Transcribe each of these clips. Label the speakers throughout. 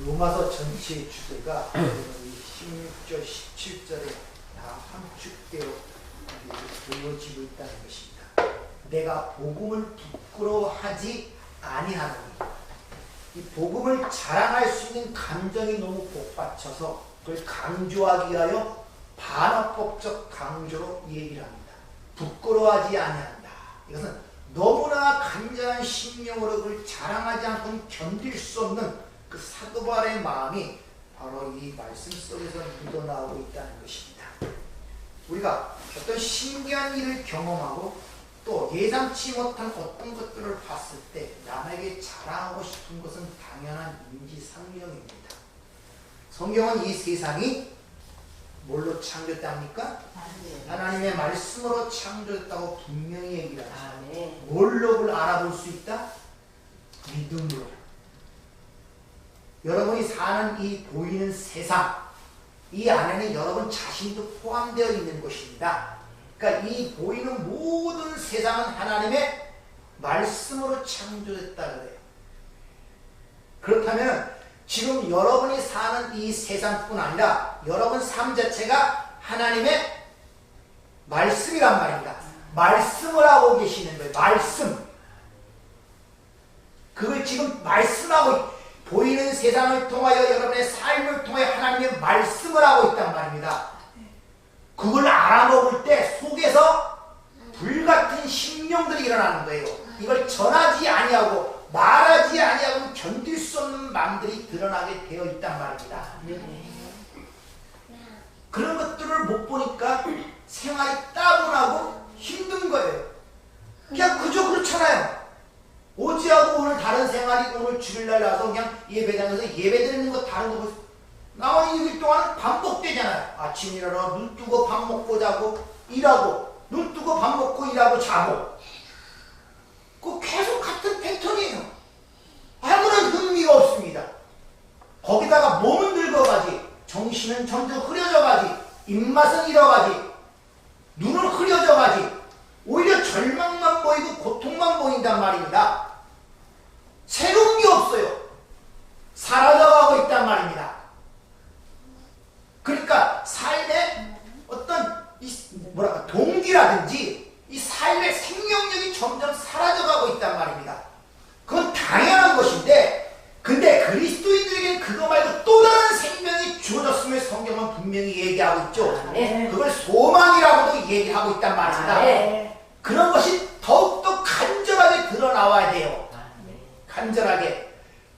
Speaker 1: 로마서 전체의 주제가 이 16절, 17절에 다 함축되어 보여지고 있다는 것입니다. 내가 복음을 부끄러워하지 아니하노니. 이 복음을 자랑할 수 있는 감정이 너무 복받쳐서 그걸 강조하기 위하여 반어법적 강조로 얘기를 합니다. 부끄러워하지 아니한다. 이것은 너무나 간절한 심령으로 그걸 자랑하지 않고는 견딜 수 없는 그 사도 바울의 마음이 바로 이 말씀 속에서 묻어나오고 있다는 것입니다. 우리가 어떤 신기한 일을 경험하고 또 예상치 못한 어떤 것들을 봤을 때 남에게 자랑하고 싶은 것은 당연한 인지상정입니다. 성경은 이 세상이 뭘로 창조됐답니까? 하나님의 말씀으로 창조됐다고 분명히 얘기를 하죠. 뭘로 그걸 알아볼 수 있다? 믿음으로. 여러분이 사는 이 보이는 세상, 이 안에는 여러분 자신도 포함되어 있는 것입니다. 그러니까 이 보이는 모든 세상은 하나님의 말씀으로 창조됐다 그래요. 그렇다면 지금 여러분이 사는 이 세상뿐 아니라 여러분 삶 자체가 하나님의 말씀이란 말입니다. 말씀을 하고 계시는 거예요. 말씀. 그걸 지금 말씀하고 보이는 세상을 통하여 여러분의 삶을 통해 하나님의 말씀을 하고 있단 말입니다. 그걸 알아먹을 때 속에서 불같은 심령들이 일어나는 거예요. 이걸 전하지 아니하고 말하지 아니하고 견딜 수 없는 마음들이 드러나게 되어 있단 말입니다. 그런 것들을 못 보니까 생활이 따분하고 힘든 거예요. 그냥 그저 그렇잖아요. 어제하고 오늘 다른 생활이고 오늘 주일날 나서 그냥 예배당에서 예배드리는 거 다른 거 보세요. 나머지 6일 동안 반복되잖아요. 아침 일어나 눈 뜨고 밥 먹고 자고 일하고 눈 뜨고 밥 먹고 일하고 자고 그 계속 같은 패턴이에요. 아무런 흥미가 없습니다. 거기다가 몸은 늙어가지 정신은 점점 흐려져가지 입맛은 잃어가지 눈은 흐려져가지 오히려 절망만 보이고 고통만 보인단 말입니다. 새로운 게 없어요. 사라져가고 있단 말입니다. 그러니까 삶의 어떤 동기라든지 이 삶의 생명력이 점점 사라져가고 있단 말입니다. 그건 당연한 것인데 근데 그리스도인들에게는 그거 말고 또 다른 생명이 주어졌음을 성경은 분명히 얘기하고 있죠. 그걸 소망이라고도 얘기하고 있단 말입니다. 그런 것이 더욱더 간절하게 드러나와야 돼요. 간절하게.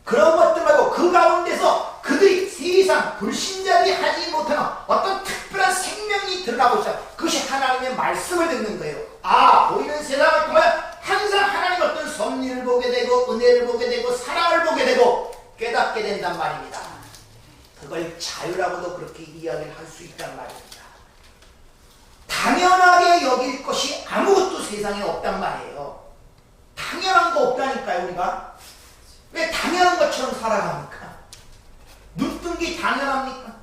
Speaker 1: 그런 것들 말고 그 가운데서 그들이 세상 불신자들이 하지 못하는 어떤 특별한 생명이 드러나고 있어요. 그것이 하나님의 말씀을 듣는 거예요. 아, 보이는 세상을 통하여 항상 하나님 어떤 섭리를 보게 되고 은혜를 보게 되고 사랑을 보게 되고 깨닫게 된단 말입니다. 그걸 자유라고도 그렇게 이야기를 할 수 있단 말입니다. 당연하게 여길 것이 아무것도 세상에 없단 말이에요. 당연한 거 없다니까요. 우리가 왜 당연한 것처럼 살아갑니까? 눈 뜬 게 당연합니까?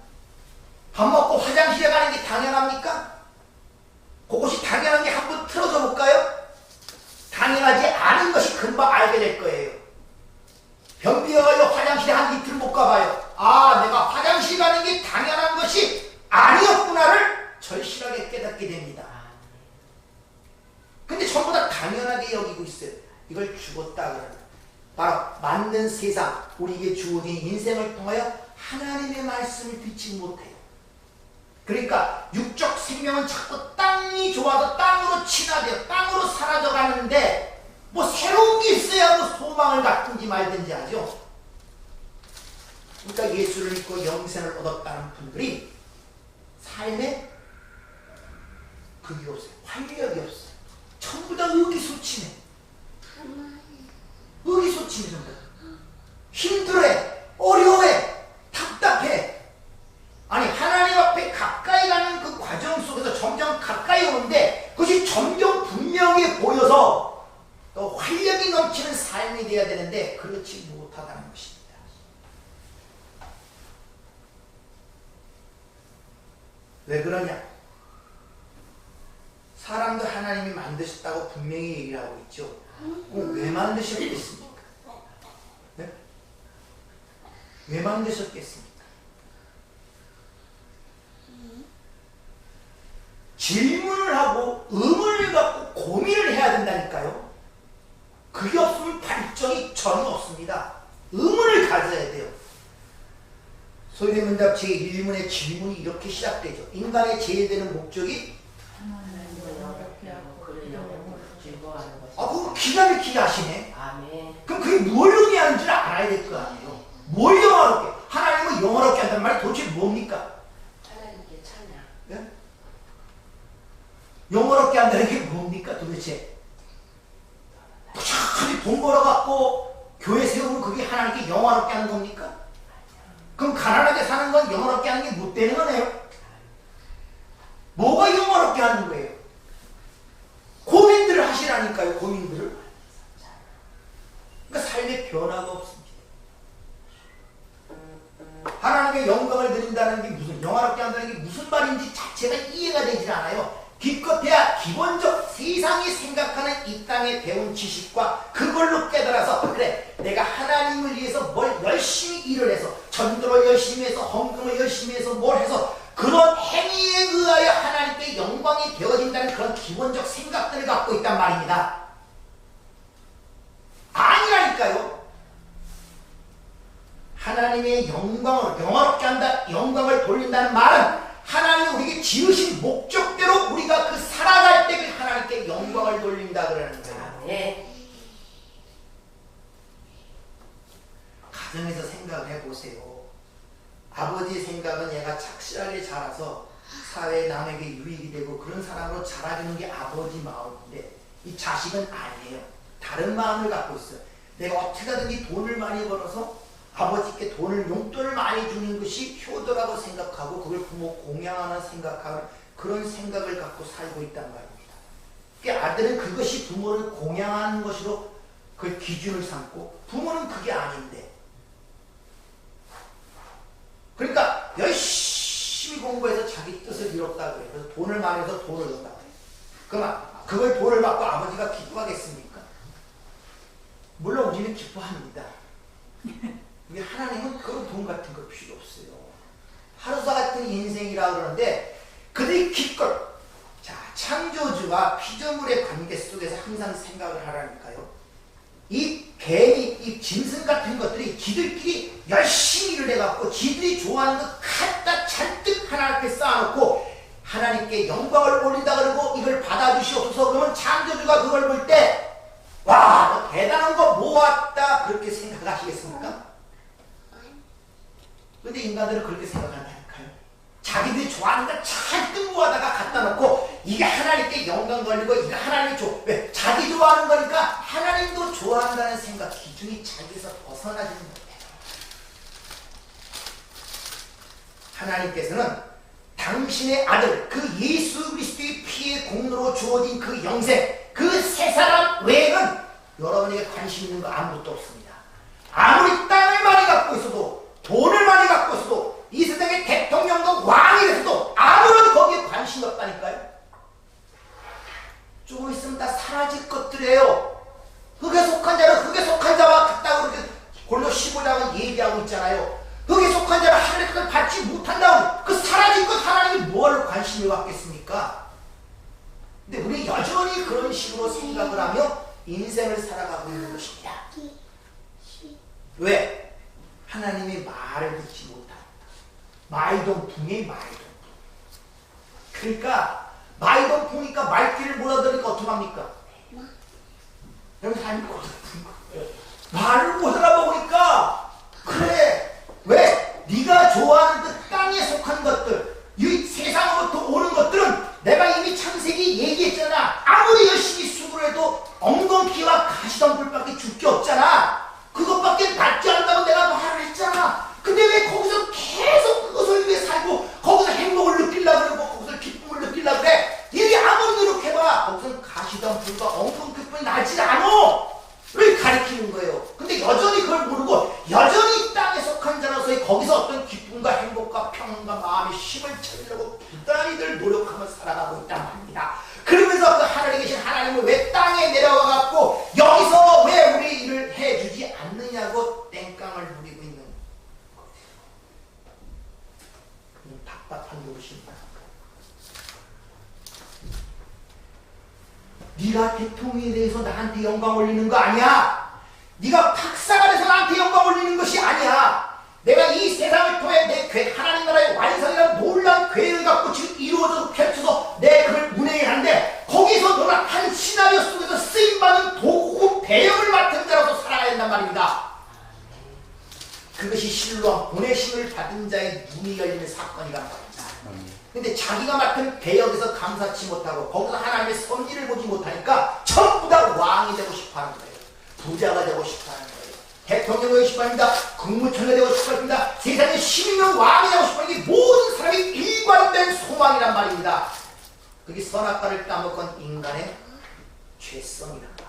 Speaker 1: 밥 먹고 화장실에 가는 게 당연합니까? 그것이 당연한 게 한번 틀어져 볼까요? 당연하지 않은 것이 금방 알게 될 거예요. 변비어가지고 화장실에 한 이틀 못 가봐요. 아, 내가 화장실 가는 게 당연한 것이 아니었구나를 절실하게 깨닫게 됩니다. 근데 전부 다 당연하게 여기고 있어요. 이걸 죽었다 그러는 바로 만든 세상, 우리에게 주어진 인생을 통하여 하나님의 말씀을 듣지 못해요. 그러니까 육적 생명은 자꾸 땅이 좋아서 땅으로 친화되어 땅으로 사라져 가는데 뭐 새로운 게 있어야 뭐 소망을 갖든지 말든지 하죠. 그러니까 예수를 믿고 영생을 얻었다는 분들이 삶에 그게 없어요. 활력이 없어요. 전부 다 의기소침해. 의기소침해. 전부 다 힘들어해. 어려워해. 답답해. 아니 하나님 앞에 가까이 가는 그 과정 속에서 점점 가까이 오는데 그것이 점점 분명해 보여서 또 활력이 넘치는 삶이 되어야 되는데 그렇지 못하다는 것입니다. 왜 그러냐? 사람도 하나님이 만드셨다고 분명히 얘기를 하고 있죠. 왜 만드셨겠습니까? 네? 왜 만드셨겠습니까? 질문을 하고 의문을 갖고 고민을 해야 된다니까요. 그게 없으면 발전이 전혀 없습니다. 의문을 가져야 돼요. 소유문답 제1문의 질문이 이렇게 시작되죠. 인간의 제일 되는 목적이 그거 기가 막히게 하시네. 그럼 그게 뭘 의미하는지를 알아야 될 거 아니에요. 뭘 영화롭게? 하나님은 영화롭게 한다는 말이 도대체 뭡니까?
Speaker 2: 하나님께 찬양.
Speaker 1: 예? 영화롭게 한다는 게 뭡니까 도대체? 부작하게 돈 벌어갖고 교회 세우면 그게 하나님께 영화롭게 하는 겁니까? 그럼 가난하게 사는 건 영화롭게 하는 게 못 되는 거네요? 뭐가 영화롭게 하는 거예요? 고민들을 하시라니까요. 고민들을. 그러니까 삶에 변화가 없습니다. 하나님의 영광을 드린다는 게 무슨, 영화롭게 한다는 게 무슨 말인지 자체가 이해가 되질 않아요. 기껏해야 기본적 세상이 생각하는 이 땅의 배운 지식과 그걸로 깨달아서 그래 내가 하나님을 위해서 뭘 열심히 일을 해서 전도를 열심히 해서 헌금을 열심히 해서 뭘 해서 그런 행위에 의하여 하나님께 영광이 되어진다는 그런 기본적 생각들을 갖고 있단 말입니다. 아니라니까요. 하나님의 영광을 영화롭게 한다, 영광을 돌린다는 말은 하나님이 우리에게 지으신 목적대로 우리가 그 살아갈 때 그 하나님께 영광을 돌린다 그러는 거예요.
Speaker 2: 네.
Speaker 1: 가정에서 생각을 해보세요. 아버지의 생각은 얘가 착실하게 자라서 사회에 남에게 유익이 되고 그런 사람으로 자라주는 게 아버지 마음인데 이 자식은 아니에요. 다른 마음을 갖고 있어요. 내가 어떻게 하든지 돈을 많이 벌어서 아버지께 용돈을 많이 주는 것이 효도라고 생각하고 그걸 부모 공양하나 생각하는 그런 생각을 갖고 살고 있단 말입니다. 그러니까 아들은 그것이 부모를 공양하는 것으로 그 기준을 삼고 부모는 그게 아닌데 그러니까 열심히 공부해서 자기 뜻을 이뤘다 그래요. 그래서 돈을 많이 해서 돈을 얻었다 그래요. 그러면 그걸 돈을 받고 아버지가 기뻐하겠습니까? 물론 우리는 기뻐합니다. 우리 하나님은 그런 돈 같은 거 필요 없어요. 하루사 같은 인생이라 그러는데 그들이 기껏 자 창조주와 피조물의 관계 속에서 항상 생각을 하라니까요. 이 개미, 이 짐승 같은 것들이 지들끼리 열심히 일을 해갖고 지들이 좋아하는 거 갖다 잔뜩 하나 앞에 쌓아놓고 하나님께 영광을 올린다 그러고 이걸 받아주시옵소서 그러면 창조주가 그걸 볼 때 와, 대단한 거 모았다 그렇게 생각하시겠습니까? 근데 인간들은 그렇게 생각한다니까요. 자기들이 좋아하는 거 잔뜩 모아다가 갖다 놓고 이게 하나님께 영광 걸리고 이게 하나님이 왜? 자기 좋아하는 거니까 하나님도 좋아한다는 생각 기준이 자기에서 벗어나지는 못해요. 하나님께서는 당신의 아들 그 예수 그리스도의 피의 공로로 주어진 그 영생 그 세 사람 외에는 여러분에게 관심 있는 거 아무것도 없습니다. 아무리 땅을 많이 갖고 있어도 돈을 많이 갖고 있어도 이 세상의 대통령도 왕이 됐어도 아무런 거기에 관심이 없다니까요. 조금 있으면 다 사라질 것들이에요. 흙에 속한 자는 흙에 속한 자와 같다고 그렇게 골로 15장은 얘기하고 있잖아요. 흙에 속한 자는 하늘의 것을 받지 못한다고 그 사라진 것 하나님이 뭘 관심을 갖겠습니까? 근데 우리 여전히 그런 식으로 생각을 하며 인생을 살아가고 있는 것입니다. 왜? 하나님의 말을 듣지 못합니다. 마이동풍의 마이동풍. 그러니까 마이동풍이니까 말귀를 못 알아들으니까 어떡합니까? 여러분 삶이 고달픈 거예요. 말을 못 알아보니까 그래 왜? 네가 좋아하는 그 땅에 속한 것들 이 세상으로부터 오는 것들은 내가 이미 창세기 얘기했잖아. 아무리 열심히 수고를 해도 엉겅퀴와 가시덤불밖에 줄 게 없잖아. 그것밖에 낫지 않다고 내가 말을 했잖아. 근데 왜 거기서 계속 그것을 위해 살고 거기서 행복을 느끼려고 그러고 거기서 기쁨을 느끼려고 그래. 이게 아무리 노력해봐 거기서 가시덤불과 엉겅퀴뿐이 나질 않아. 왜 가리키는 거예요? 근데 여전히 그걸 모르고 여전히 땅에 속한 자로서의 거기서 어떤 기쁨과 행복과 평안과 마음의 힘을 찾으려고 부단히들 노력하며 살아가고 있단 말입니다. 그러면서 그 하늘에 계신 하나님은 왜 땅에 내려와 갖고 여기서 왜 우리 일을 해주지 않느냐고 땡깡을 부리고 있는 거예요. 답답한 무엇입니까? 네가 대통령이 돼서 나한테 영광 올리는 거 아니야. 네가 박사가 돼서 나한테 영광 올리는 것이 아니야. 내가 이 세상을 통해 내 하나님 나라의 완성이라는 놀라운 계획을 갖고 지금 이루어져서 펼쳐서 내 그걸 운행하는데 거기서 너는 한 시나리오 속에서 쓰임받은 도구 배역을 맡은 자로서 살아야 된단 말입니다. 그것이 실로암 보내심을 받은 자의 눈이 열리는 사건이란 말입니다. 근데 자기가 맡은 배역에서 감사치 못하고 거기서 하나님의 섭리를 보지 못하니까 전부 다 왕이 되고 싶어하는 거예요. 부자가 되고 싶어하는 거예요. 대통령이 되고 싶어합니다. 국무총리가 되고 싶어합니다. 세상의 시민은 왕이 되고 싶어하는 게 모든 사람이 일관된 소망이란 말입니다. 그게 선악과를 따먹은 인간의 죄성이란 말이에요.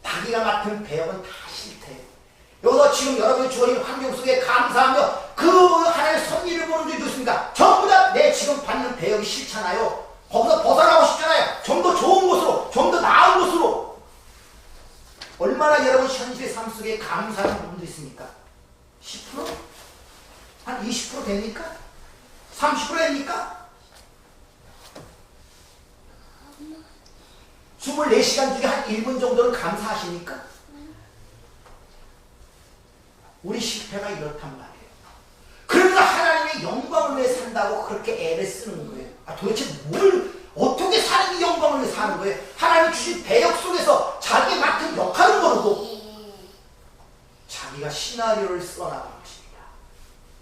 Speaker 1: 자기가 맡은 배역은 다 싫대요. 여기서 지금 여러분이 주어진 환경 속에 감사하며 그 하나님의 섭리를 보는 줄이 좋습니다. 전부 다 내 지금 받는 배역이 싫잖아요. 거기서 벗어나고 싶잖아요. 좀 더 좋은 곳으로, 좀 더 나은 곳으로. 얼마나 여러분 현실의 삶 속에 감사하는 부분도 있습니까? 10%? 한 20% 됩니까? 30% 됩니까? 24시간 중에 한 1분 정도는 감사하십니까? 우리 실패가 이렇단 말이에요. 그러니까 하나님의 영광을 위해 산다고 그렇게 애를 쓰는 거예요. 도대체 어떻게 사람이 영광을 위해 사는 거예요? 하나님이 주신 배역 속에서 자기 맡은 역할을 모르고 자기가 시나리오를 써나가는 것입니다.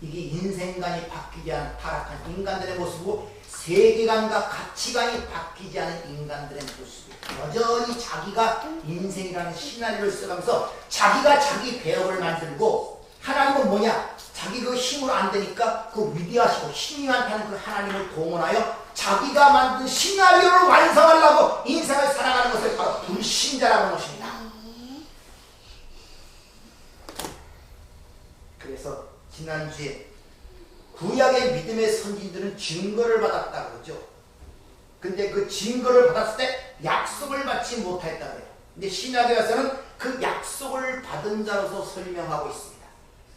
Speaker 1: 이게 인생관이 바뀌지 않은 타락한 인간들의 모습이고 세계관과 가치관이 바뀌지 않은 인간들의 모습이에요. 여전히 자기가 인생이라는 시나리오를 써가면서 자기가 자기 배역을 만들고 하나님은 뭐냐? 자기 그 힘으로 안 되니까 그 위대하시고 힘이 많다는 그 하나님을 동원하여 자기가 만든 시나리오를 완성하려고 인생을 살아가는 것을 바로 불신자라고 하는 것입니다. 그래서 지난주에 구약의 믿음의 선진들은 증거를 받았다고 그러죠. 근데 그 증거를 받았을 때 약속을 받지 못했다고 해요. 근데 신약에 와서는 그 약속을 받은 자로서 설명하고 있습니다.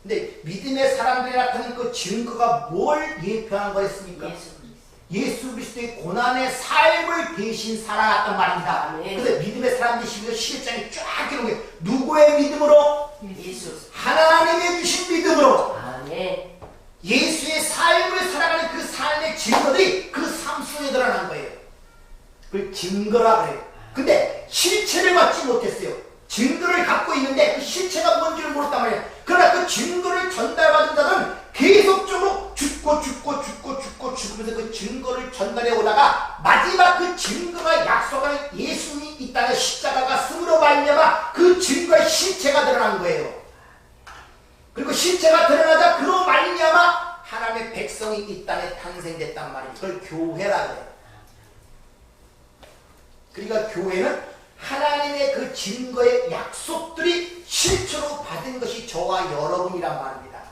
Speaker 1: 근데 믿음의 사람들이 나타낸 그 증거가 뭘 예표하는 거였습니까? 예수 그리스도의 고난의 삶을 대신 살아갔단 말입니다. 그래서 믿음의 사람들이 실장이 쫙 기록한 게 누구의 믿음으로?
Speaker 2: 예수.
Speaker 1: 하나님의 주신 믿음으로.
Speaker 2: 아멘.
Speaker 1: 예수의 삶을 살아가는 그 삶의 증거들이 그 삶 속에 드러난 거예요. 그걸 증거라 그래요. 근데 실체를 받지 못했어요. 증거를 갖고 있는데 그 실체가 뭔지를 모른단 말이에요. 그러나 그 증거를 전달받은 자들은 계속적으로 죽으면서 그 증거를 전달해 오다가 마지막 그 증거가 약속하는 예수님이 이 땅에 십자가가 승으로 말미암아 그 증거의 실체가 드러난 거예요. 그리고 실체가 드러나자 그로 말미암아 하나님의 백성이 이 땅에 탄생됐단 말이에요. 그걸 교회라 그래요. 그러니까 교회는 하나님의 그 증거의 약속들이 실체로 받은 것이 저와 여러분이란 말입니다.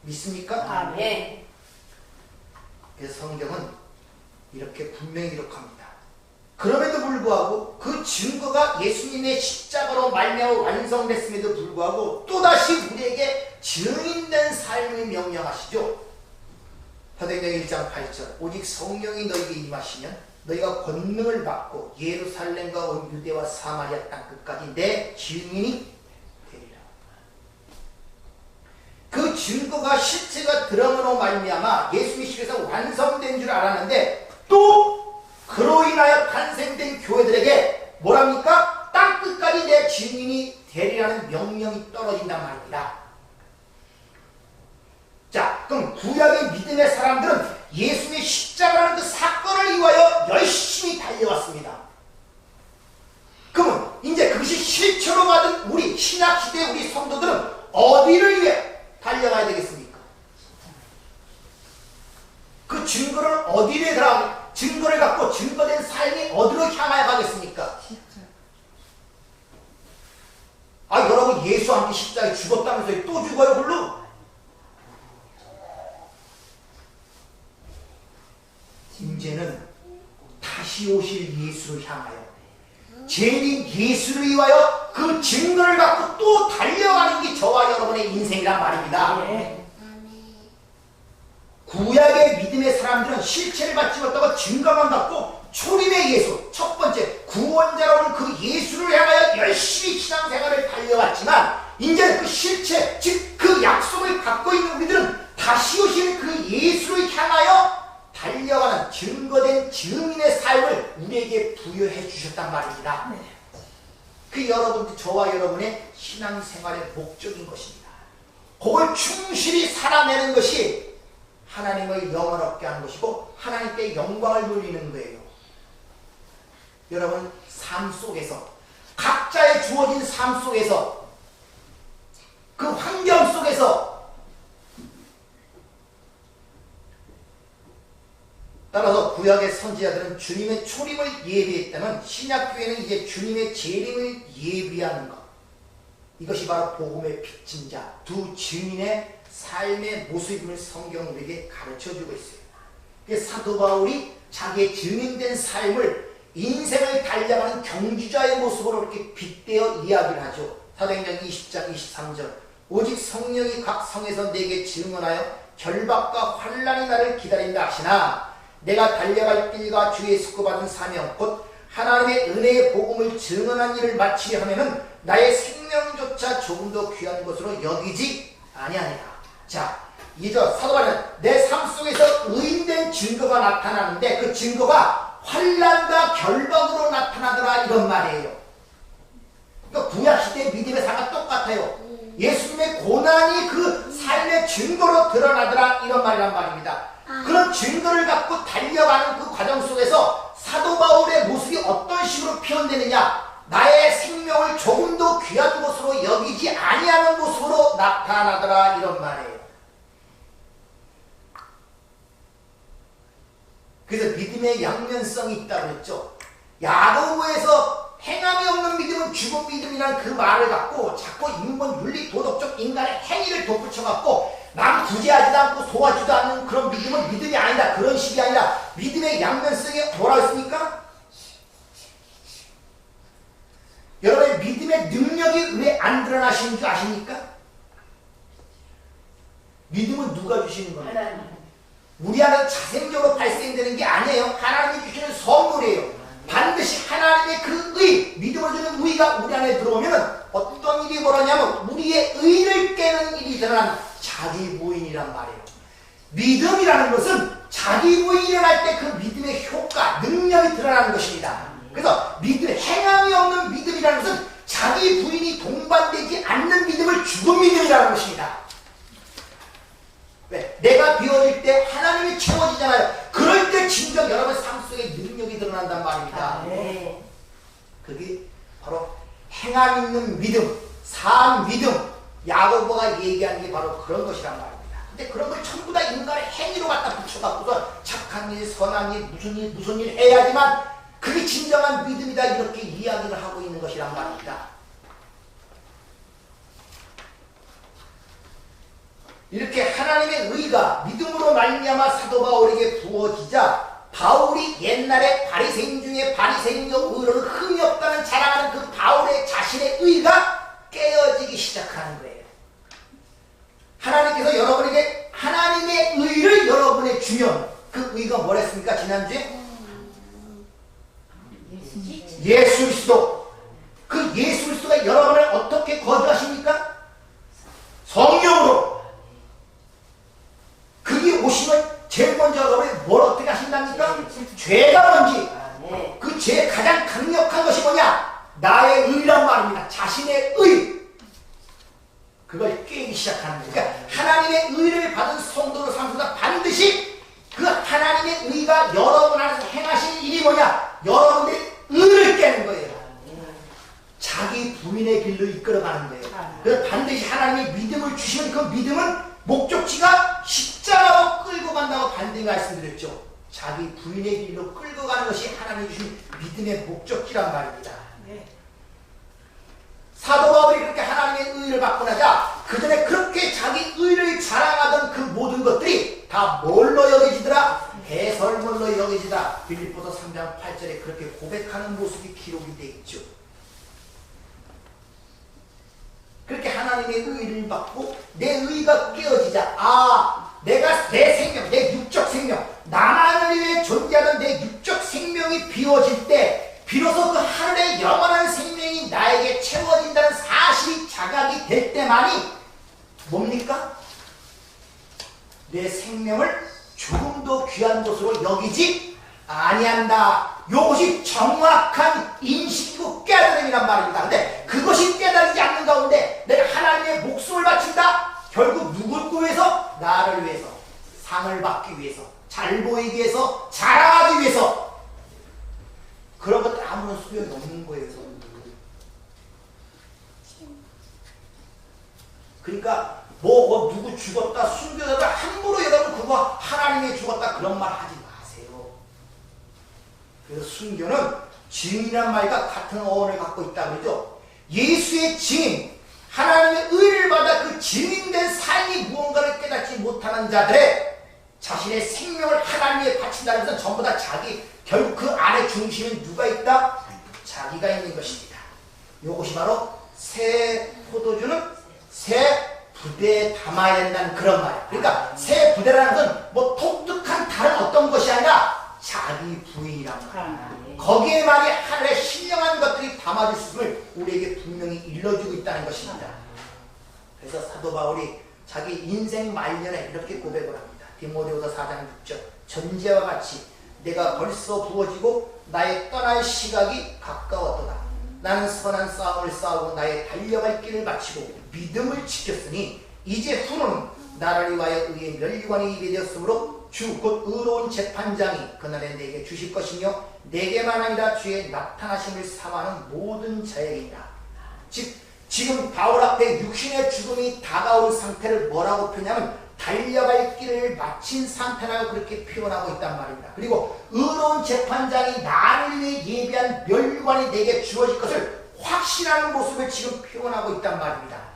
Speaker 1: 믿습니까?
Speaker 2: 아멘.
Speaker 1: 그래서 성경은 이렇게 분명히 기록합니다. 그럼에도 불구하고 그 증거가 예수님의 십자가로 말미암아 완성됐음에도 불구하고 또다시 우리에게 증인된 삶을 명령하시죠. 사도행전 1장 8절 오직 성령이 너희에게 임하시면 너희가 권능을 받고 예루살렘과 온 유대와 사마리아 땅 끝까지 내 증인이 되리라. 그 증거가 실체가 드러므로 말미암아 예수님의 십에서 완성된 줄 알았는데 또 그로 인하여 탄생된 교회들에게 뭐랍니까? 땅 끝까지 내 증인이 되리라는 명령이 떨어진단 말입니다. 자, 그럼 구약의 믿음의 사람들은 예수님의 십자가라는 그 사건을 위하여 열심히 달려왔습니다. 그러면 이제 그것이 실체로 받은 우리 신약시대의 우리 성도들은 어디를 위해 달려가야 되겠습니까? 그 증거를 어디에 들어가고 증거를 갖고 증거된 삶이 어디로 향하여 가겠습니까? 여러분 예수와 함께 십자가에 죽었다면서요. 또 죽어요 그걸로? 이제는 다시 오실 예수를 향하여 죄인 예수를 위하여 그 증거를 갖고 또 달려가는 게 저와 여러분의 인생이란 말입니다. 구약의 믿음의 사람들은 실체를 받지 못하고 증거만 받고 초림의 예수, 첫 번째 구원자로는 그 예수를 향하여 열심히 신앙생활을 달려왔지만 이제 그 실체, 즉 그 약속을 갖고 있는 우리들은 다시 오신 그 예수를 향하여 달려가는 증거된 증인의 삶을 우리에게 부여해 주셨단 말입니다. 그 여러분, 저와 여러분의 신앙생활의 목적인 것입니다. 그걸 충실히 살아내는 것이 하나님을 영원롭게 하는 것이고 하나님께 영광을 돌리는 거예요. 여러분, 삶 속에서 각자의 주어진 삶 속에서 그 환경 속에서 따라서 구약의 선지자들은 주님의 초림을 예비했다면 신약교회는 이제 주님의 재림을 예비하는 것, 이것이 바로 복음의 빚진 자, 두 증인의 삶의 모습임을 성경은 우리에게 가르쳐주고 있어요. 사도 바울이 자기의 증인된 삶을 인생을 달려가는 경주자의 모습으로 이렇게 빗대어 이야기를 하죠. 사도행전 20장 23절 오직 성령이 각 성에서 내게 증언하여 결박과 환난이 나를 기다린다 하시나 내가 달려갈 길과 주의 수고받은 사명 곧 하나님의 은혜의 복음을 증언한 일을 마치려 하면은 나의 생명조차 조금 더 귀한 것으로 여기지 아니하니라. 자, 이제 사도 바울은 내 삶 속에서 의인된 증거가 나타나는데 그 증거가 환난과 결박으로 나타나더라 이런 말이에요. 그러니까 구약시대 믿음의 삶과 똑같아요. 예수님의 고난이 그 삶의 증거로 드러나더라 이런 말이란 말입니다. 그런 증거를 갖고 달려가는 그 과정 속에서 사도 바울의 모습이 어떤 식으로 표현되느냐, 나의 생명을 조금 더 귀한 것으로 여기지 아니하는 모습으로 나타나더라 이런 말이에요. 그래서 믿음의 양면성이 있다고 했죠. 야고보에서 행함이 없는 믿음은 죽은 믿음이라는 그 말을 갖고 자꾸 인본 윤리 도덕적 인간의 행위를 덧붙여갖고 남 구제하지도 않고 도와주지도 않는 그런 믿음은 믿음이 아니다, 그런 식이 아니라 믿음의 양면성이 뭐라고 했습니까? 여러분의 믿음의 능력이 왜 안 드러나시는 줄 아십니까? 믿음은 누가 주시는 겁니까? 우리 안에 자생적으로 발생되는 게 아니에요. 하나님이 주시는 선물이에요. 반드시 하나님의 그 의, 믿음을 주는 의가 우리 안에 들어오면 어떤 일이 벌어냐면 우리의 의를 깨는 일이 드러나는 자기 부인이란 말이에요. 믿음이라는 것은 자기 부인이 일어날 때 그 믿음의 효과, 능력이 드러나는 것입니다. 그래서 믿음, 행함이 없는 믿음이라는 것은 자기 부인이 동반되지 않는 믿음을 죽은 믿음이라는 것입니다. 왜? 내가 비워질 때 하나님이 채워지잖아요. 그럴 때 진정 여러분의 삶 속에 능력이 드러난단 말입니다. 그게 바로 행함 있는 믿음, 사람 믿음, 야고보가 얘기하는 게 바로 그런 것이란 말입니다. 근데 그런 걸 전부 다 인간의 행위로 갖다 붙여갖고서 착한 일, 선한 일, 무슨 일 해야지만 그게 진정한 믿음이다 이렇게 이야기를 하고 있는 것이란 말입니다. 이렇게 하나님의 의가 믿음으로 말미암아 사도 바울에게 부어지자 바울이 옛날에 바리새인 중에 바리새인적 의로는 흠이 없다는 자랑하는 그 바울의 자신의 의가 깨어지기 시작하는 거예요. 하나님께서 여러분에게 하나님의 의를 여러분에 주면 그 의가 뭐랬습니까? 지난주에? 예수 그리스도. 그 예수 그리스도가 여러분을 어떻게 거주하십니까? 성령으로. 그게 오시면 제일 먼저 여러분이 뭘 어떻게 하신답니까? 죄가 뭔지 그 죄의 가장 강력한 것이 뭐냐? 나의 의란 말입니다. 자신의 의. 그걸 깨기 시작하는 거예요. 그러니까 하나님의 의를 받은 성도로 삼수다 반드시 그 하나님의 의가 여러분 안에서 행하신 일이 뭐냐? 여러분들의 의를 깨는 거예요. 자기 부인의 길로 이끌어가는 거예요. 그래서 반드시 하나님이 믿음을 주시면 그 믿음은 목적지가 십자가로 끌고 간다고 반드시 말씀드렸죠. 자기 부인의 길로 끌고 가는 것이 하나님이 주신 믿음의 목적지란 말입니다. 사도 바울이 그렇게 하나님의 의를 받고 나자 그 전에 그렇게 자기 의를 자랑하던 그 모든 것들이 다 뭘로 여겨지더라? 배설물로 여겨지더라. 빌립보서 3장 8절에 그렇게 고백하는 모습이 기록이 되어 있죠. 그렇게 하나님의 의를 받고 내 의가 깨어지자 내가 내 생명, 내 때만이 뭡니까? 내 생명을 조금 더 귀한 것으로 여기지 아니한다. 이것이 정확한 인식이고 깨달음이란 말입니다. 근데 그것이 깨달이지 않는 가운데 내가 하나님의 목숨을 바친다? 결국 누굴 위해서? 나를 위해서, 상을 받기 위해서, 잘 보이기 위해서, 자랑하기 위해서. 그런 것들 아무런 소용이 없는 거예요. 그러니까 누구 죽었다, 순교자다 함부로 여러분 그거 하나님이 죽었다 그런 말 하지 마세요. 그래서 순교는 증인이란 말과 같은 어원을 갖고 있다 그러죠. 예수의 증인, 하나님의 의를 받아 그 증인된 삶이 무언가를 깨닫지 못하는 자들의 자신의 생명을 하나님께 바친다는 것은 전부 다 결국 그 안에 중심에 누가 있다? 자기가 있는 것입니다. 이것이 바로 새 포도주는 새 부대에 담아야 된다는 그런 말이에요. 그러니까 새 부대라는 것은 뭐 독특한 다른 어떤 것이 아니라 자기 부인이란 말이에요. 거기에만이 하늘의 신령한 것들이 담아질 수 있음을 우리에게 분명히 일러주고 있다는 것입니다. 그래서 사도 바울이 자기 인생 말년에 이렇게 고백을 합니다. 디모데후서 4장 6절 전제와 같이 내가 벌써 부어지고 나의 떠날 시각이 가까웠도다. 나는 선한 싸움을 싸우고 나의 달려갈 길을 마치고 믿음을 지켰으니 이제 후로는 나를 위하여 의의 면류관이 입이 되었으므로 주 곧 의로운 재판장이 그날에 내게 주실 것이며 내게만 아니라 주의 나타나심을 사모하는 모든 자에게이다. 즉 지금 바울 앞에 육신의 죽음이 다가온 상태를 뭐라고 표현하면 달려갈 길을 마친 상태라고 그렇게 표현하고 있단 말입니다. 그리고 의로운 재판장이 나를 위해 예비한 면류관이 내게 주어질 것을 확신하는 모습을 지금 표현하고 있단 말입니다.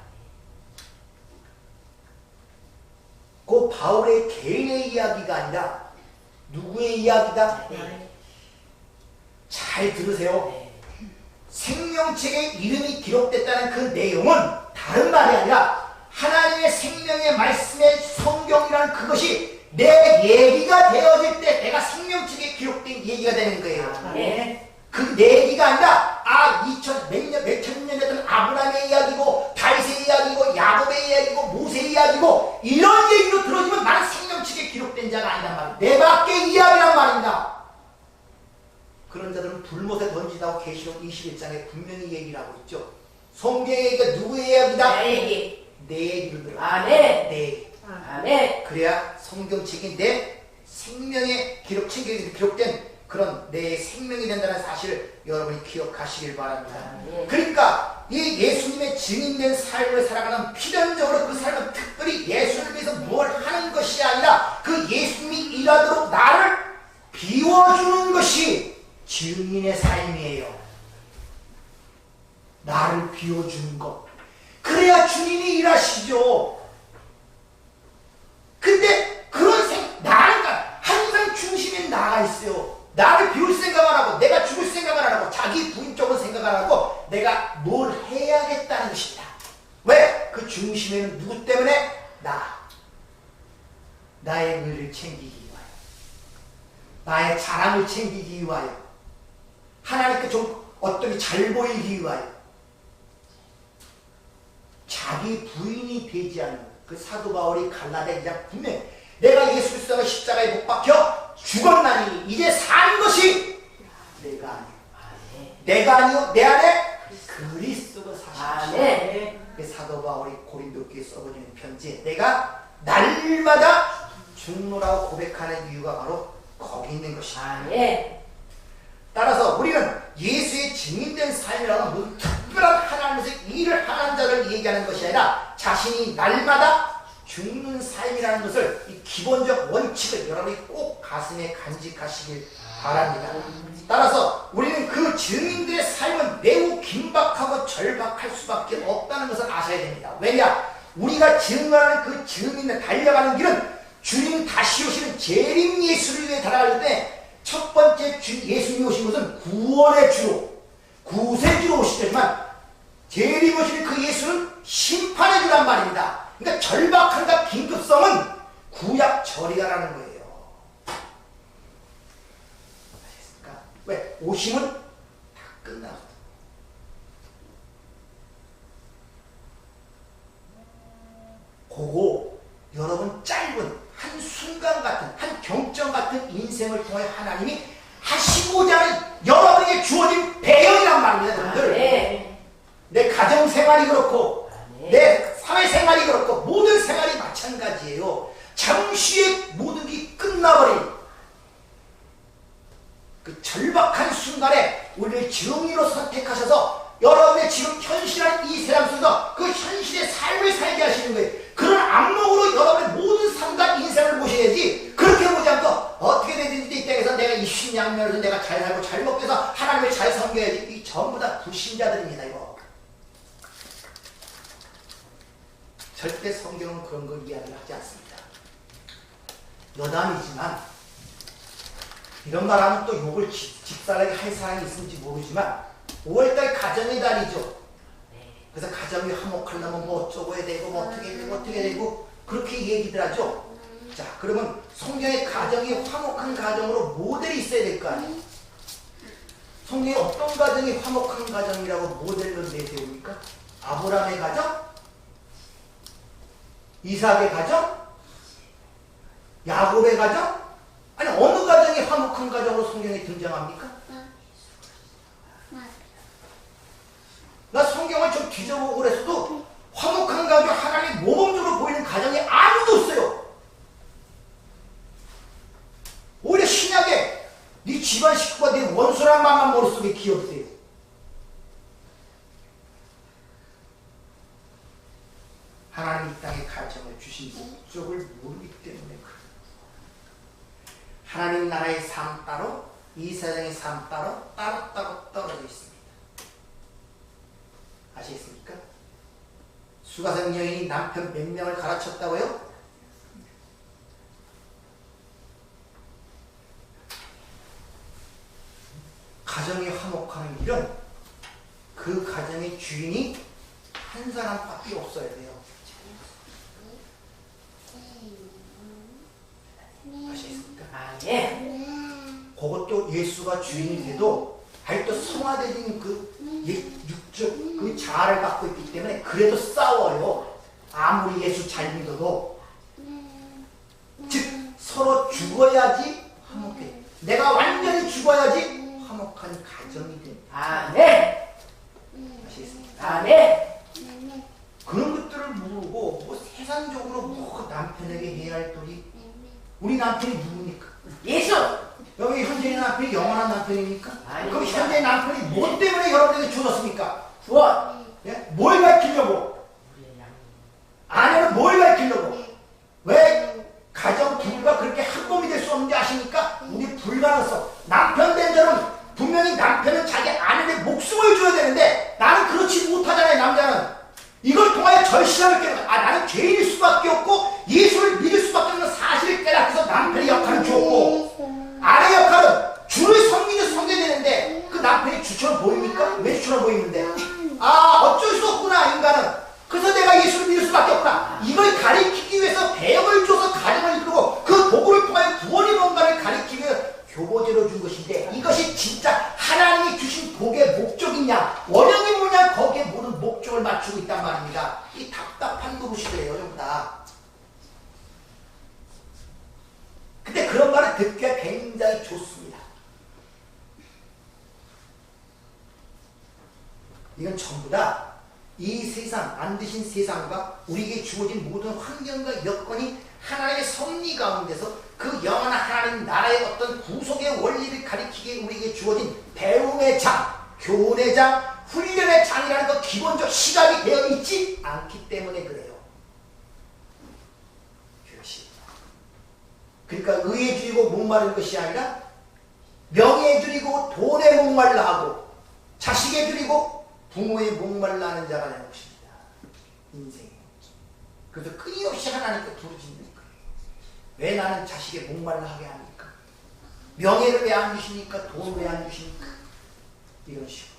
Speaker 1: 그 바울의 개인의 이야기가 아니라 누구의 이야기다? 잘 들으세요. 생명책에 이름이 기록됐다는 그 내용은 다른 말이 아니라 하나님의 생명의 말씀의 성경이라는 그것이 내 얘기가 되어질 때 내가 생명책에 기록된 얘기가 되는 거예요. 그 내 얘기가 아니라 몇천 년 됐던 아브라함의 이야기고 다윗의 이야기고 야곱의 이야기고 모세의 이야기고 이런 얘기로 들어주면 나는 생명책에 기록된 자가 아니란 말이에요. 내 밖의 이야기란 말입니다. 그런 자들은 불못에 던지다고 계시록 21장에 분명히 얘기를 하고 있죠. 성경의 얘기가 누구의 이야기다?
Speaker 2: 내 얘기.
Speaker 1: 내 얘기를 들어.
Speaker 2: 아멘.
Speaker 1: 내 얘기.
Speaker 2: 아멘.
Speaker 1: 그래야 성경책이 내 생명의 책에 기록된 그런 내 생명이 된다는 사실을 여러분이 기억하시길 바랍니다. 그러니까 이 예수님의 증인된 삶을 살아가는 필연적으로 그 삶은 특별히 예수를 위해서 뭘 하는 것이 아니라 그 예수님이 일하도록 나를 비워주는 것이 증인의 삶이에요. 나를 비워주는 것. 그래야 주님이 일하시죠. 근데 그런 나는 항상 중심에 나가 있어요. 나를 비울 생각 안 하고 내가 죽을 생각 안 하고 자기 부인적으로 생각 안 하고 내가 뭘 해야겠다는 것입니다. 왜? 그 중심에는 누구 때문에? 나의 의를 챙기기 위하여, 나의 자랑을 챙기기 위하여, 하나님께 좀 어떻게 잘 보이기 위하여, 자기 부인이 되지 않는 그 사도 바울이 갈라디아 2장 분명히 내가 예수 그리스도가 십자가에 못 박혀 죽었나니 이제 사는 것이 내가 아니요. 내가 아니요. 내 안에 그리스도가 사시는 사도 바울이 고린도교에 써버리는 편지에 내가 날마다 죽노라고 고백하는 이유가 바로 거기 있는 것이다. 따라서 우리는 예수의 증인된 삶이라는 무슨 특별한 하나님에서 일을 하는 자를 얘기하는 것이 아니라 자신이 날마다 죽는 삶이라는 것을 이 기본적 원칙을 여러분이 꼭 가슴에 간직하시길 바랍니다. 따라서 우리는 그 증인들의 삶은 매우 긴박하고 절박할 수밖에 없다는 것을 아셔야 됩니다. 왜냐? 우리가 증언하는 그 증인을 달려가는 길은 주님 다시 오시는 재림 예수를 위해 달아갈 때 첫 번째 예수님이 오신 것은 구원의 주로 구세주로 오시지만 재림 오시는 그 예수는 심판의 주란 말입니다. 그러니까 절박함과 긴급성은 구약 절이라는 거예요. 아시겠습니까? 왜? 오심은 다 끝났어. 경점 같은 인생을 통해 하나님이 하시고자 하는 여러분에게 주어진 배경이란 말입니다. 여러분들.
Speaker 2: 네.
Speaker 1: 내 가정생활이 그렇고
Speaker 2: 네.
Speaker 1: 내 사회생활이 그렇고 모든 생활이 마찬가지예요. 잠시의 모든 게 끝나버린 그 절박한 순간에 우리를 정의로 선택하셔서 여러분의 지금 현실한 이 세상 속에서 그 현실의 삶을 살게 하시는 거예요. 그런 안목으로 여러분의 모든 삶과 인생을 보셔야지, 그렇게 보지 않고 어떻게 되든지 이 땅에서 내가 입신양면에서 내가 잘 살고 잘 먹고 해서 하나님을 잘 섬겨야지, 이 전부 다 불신자들입니다. 이거 절대 성경은 그런 걸 이야기를 하지 않습니다. 여담이지만 이런 말하면 또 욕을 집살하게 할 사람이 있을지 모르지만 5월달 가정의 달이죠. 그래서 가정이 화목하려면 뭐 어쩌고 해야 되고 뭐 어떻게 되고 어떻게 되고 그렇게 얘기들 하죠. 자, 그러면 성경의 가정이 화목한 가정으로 모델이 있어야 될 거 아니에요. 성경에 어떤 가정이 화목한 가정이라고 모델로 내세웁니까? 아브라함의 가정? 이삭의 가정? 야곱의 가정? 아니 어느 가정이 화목한 가정으로 성경에 등장합니까? 나 성경을 좀 뒤져보고 그랬어도 화목한 가정, 하나님의 모범적으로 보이는 가정이 아무도 없어요. 오히려 신약에 네 집안 식구가 네 원수란 말만 머릿속에 기억돼요. 하나님 이 땅에 가정을 주신 목적을 모르기 때문에 그래요. 하나님 나라의 삶 따로, 이 세상의 삶 따로 따로따로 떨어져 있습니다. 아시겠습니까? 수가성 여인이 남편 몇 명을 갈아쳤다고요? 가정이 화목하는 일은 그 가정의 주인이 한 사람밖에 없어야 돼요. 아시겠습니까?
Speaker 2: 네.
Speaker 1: 그것도 예수가 주인이 돼도 아직도 성화되는 그 육적 그 자아를 갖고 있기 때문에 그래도 싸워요. 아무리 예수 잘 믿어도. 즉 서로 죽어야지 화목해. 내가 완전히 죽어야지 화목한 가정이 됩니다.
Speaker 2: 네.
Speaker 1: 아시겠습니까?
Speaker 2: 네.
Speaker 1: 그런 것들을 모르고 뭐 세상적으로 뭐 남편에게 해야 할 도리. 우리 남편이 누굽니까?
Speaker 2: 예수.
Speaker 1: 여기 현재의 남편이 영원한 남편입니까?
Speaker 2: 아닙니다.
Speaker 1: 그럼 현재의 남편이 뭐 때문에 여러분에게 주었습니까?
Speaker 2: 구원.
Speaker 1: 예? 뭘 밝히려고? 아내는 뭘 밝히려고? 왜 가정 부부가 그렇게 한 몸이 될 수 없는지 아십니까? 우리 불가능성. 남편 된 자는 분명히 남편은 자기 아내의 목숨을 줘야 되는데 나는 그렇지 못하잖아요. 남자는 이걸 통하여 절실함을 깨닫고 나는 죄인일 수밖에 없고 예수를 믿을 수밖에 없는 사실을 깨닫고서 남편의 역할을 주었고 아내 역할은 주를 섬기는 섬겨야 되는데 그 남편이 주처럼 보입니까? 왜 주처럼 보이는데? 어쩔 수 없구나 인간은. 그래서 내가 예수를 믿을 수밖에 없구나. 이걸 가리키기 위해서 배역을 줘서 가정을 이끌고 그 도구를 통하여 구원이 뭔가를 가리키기 위해서 교보제로 준 것인데 이것이 진짜 하나님이 주신 복의 목적이냐 원형이 뭐냐 거기에 모든 목적을 맞추고 있단 말입니다. 이 답답한 노릇이래요 전부 다. 근데 그런 말을 듣기가 굉장히 좋습니다. 이건 전부 다 이 세상, 만드신 세상과 우리에게 주어진 모든 환경과 여건이 하나님의 섭리 가운데서 그 영원한 하나님 나라의 어떤 구속의 원리를 가리키기에 우리에게 주어진 배움의 장, 교훈의 장, 훈련의 장이라는 것 기본적 시각이 되어 있지 않기 때문에 그래요. 그것이. 그러니까 의에 줄이고 목마른 것이 아니라 명예에 줄이고 돈에 목말라 하고 자식에 줄이고 부모의 목말라 하는 자가 되는 것입니다. 인생에. 그래서 끊임없이 하나님께 부르짖는 거예요. 왜 나는 자식의 목말라 하게 합니까? 명예를 왜 안 주십니까? 돈을 왜 안 주십니까? 이런 식으로.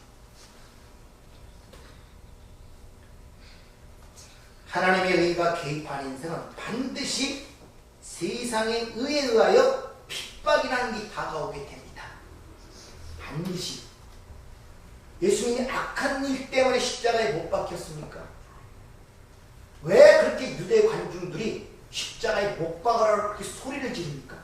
Speaker 1: 하나님의 의가 개입한 인생은 반드시 세상의 의에 의하여 핍박이라는 게 다가오게 됩니다. 반드시. 예수님이 악한 일 때문에 십자가에 못 박혔습니까? 왜 그렇게 유대 관중들이 십자가에 못 박으라고 그렇게 소리를 지릅니까?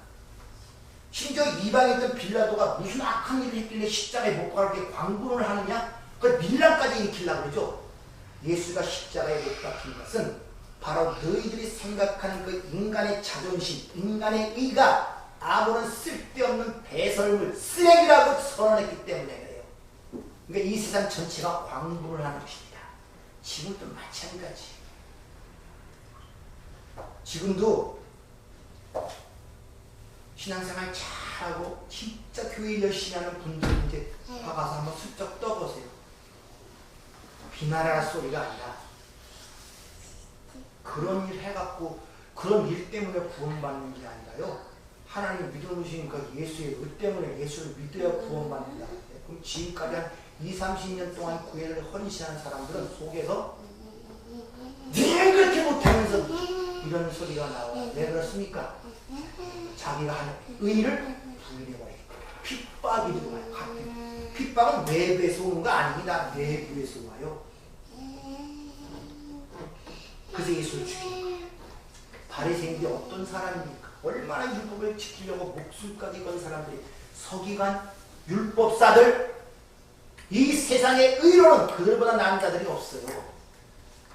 Speaker 1: 심지어 이방이었던 빌라도가 무슨 악한 일을 했길래 십자가에 못 박게 광분을 하느냐? 그걸 밀란까지 일으키려고 그러죠. 예수가 십자가에 못 박힌 것은 바로 너희들이 생각하는 그 인간의 자존심, 인간의 의가 아무런 쓸데없는 배설물, 쓰레기라고 선언했기 때문에 그래요. 그러니까 이 세상 전체가 광분을 하는 것입니다. 지금도 마찬가지. 지금도 신앙생활 잘하고 진짜 교회 열심히 하는 분들 이제 가서 한번 슬쩍 떠보세요. 비난할 소리가 아니라 그런 일 해갖고 그런 일 때문에 구원받는 게 아니라요. 하나님 믿어주신 그 예수의 의 때문에 예수를 믿어야 구원받는다. 그럼 지금까지 한 20-30년 동안 구애를 헌신한 사람들은 속에서 왜 그렇게 못하면서 이런 소리가 나와요. 왜 그렇습니까? 자기가 하는 의를 부인해버리기 때문에 핍박이 들어가요. 핍박은 외부에서 오는 거 아닙니다. 내부에서 와요. 그래서 예수를 죽인 거예요. 바리새인들이 어떤 사람입니까? 얼마나 율법을 지키려고 목숨까지 건 사람들이 서기관, 율법사들, 이 세상의 의로는 그들보다 나은 자들이 없어요.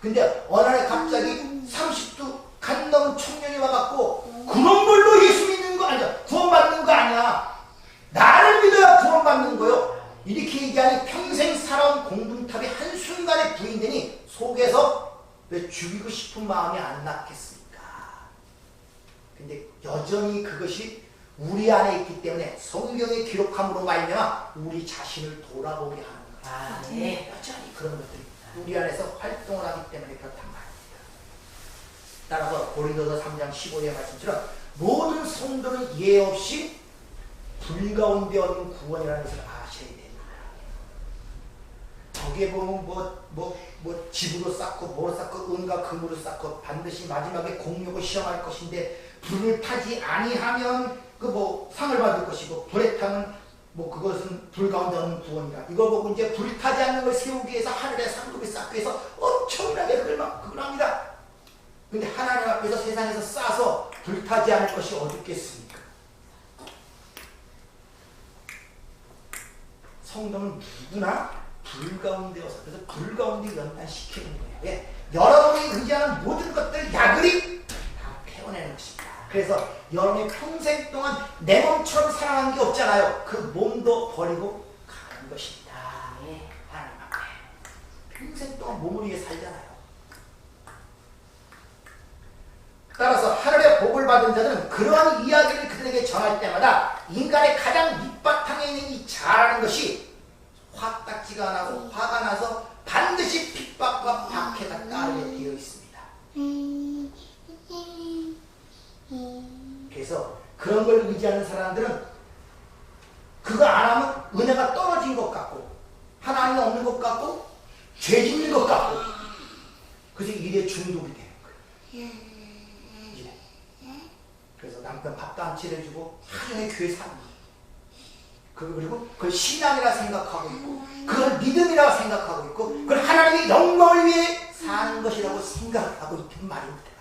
Speaker 1: 근데 어느 날 갑자기 30도 간 넘은 청년이 와갖고 그런 걸로 예수 믿는 거 아니야. 구원받는 거 아니야. 나를 믿어야 구원받는 거요. 이렇게 얘기하니 평생 살아온 공동탑이 한순간에 부인되니 속에서 왜 죽이고 싶은 마음이 안 났겠습니까? 근데 여전히 그것이 우리 안에 있기 때문에 성경의 기록함으로 말미암아 우리 자신을 돌아보게 하는 거예요. 네. 여전히 그런 것들이 우리 안에서 활동을 하기 때문에 그렇단 말입니다. 따라서 고린도서 3장 15절 말씀처럼 모든 성도는 예 없이 불 가운데 얻는 구원이라는 것을 아셔야 됩니다. 거기에 보면 집으로 쌓고 뭐로 쌓고 은과 금으로 쌓고 반드시 마지막에 공력을 시험할 것인데 불을 타지 아니하면 상을 받을 것이고 불에 타면 그것은 불 가운데 얻는 구원이다. 이거 보고 이제 불 타지 않는 걸 세우기 위해서 하늘에 상급을 쌓기 위해서 엄청나게 그걸 합니다. 근데 하나님 앞에서 세상에서 싸서 불 타지 않을 것이 어디 있겠습니까? 성도는 누구나 불 가운데여서 그래서 불 가운데 연단시키는 거예요. 왜? 여러분이 의지하는 모든 것들 야그리 다 태워내는 것입니다. 그래서 여러분이 평생 동안 내 몸처럼 사랑한 게 없잖아요. 그 몸도 버리고 가는 것입니다. 하나님 앞에 평생 동안 몸을 위해 살잖아요. 따라서 하늘의 복을 받은 자들은 그러한 이야기를 그들에게 전할 때마다 인간의 가장 밑바탕에 있는 이 잘하는 것이 화딱지가 나고 화가 나서 반드시 핍박과 박해가 따르게 되어 있습니다. 그래서 그런 걸 의지하는 사람들은 그거 안 하면 은혜가 떨어진 것 같고 하나님이 없는 것 같고 죄 짓는 것 같고 그래서 일에 중독이 되는 거예요. 이제. 그래서 남편 밥도 안 차려주고 하루 종일 교회 사는 거예요. 그리고 그걸 신앙이라 생각하고 있고 그걸 믿음이라고 생각하고 있고 그걸 하나님의 영광을 위해 사는 것이라고 생각하고 있단 말입니다.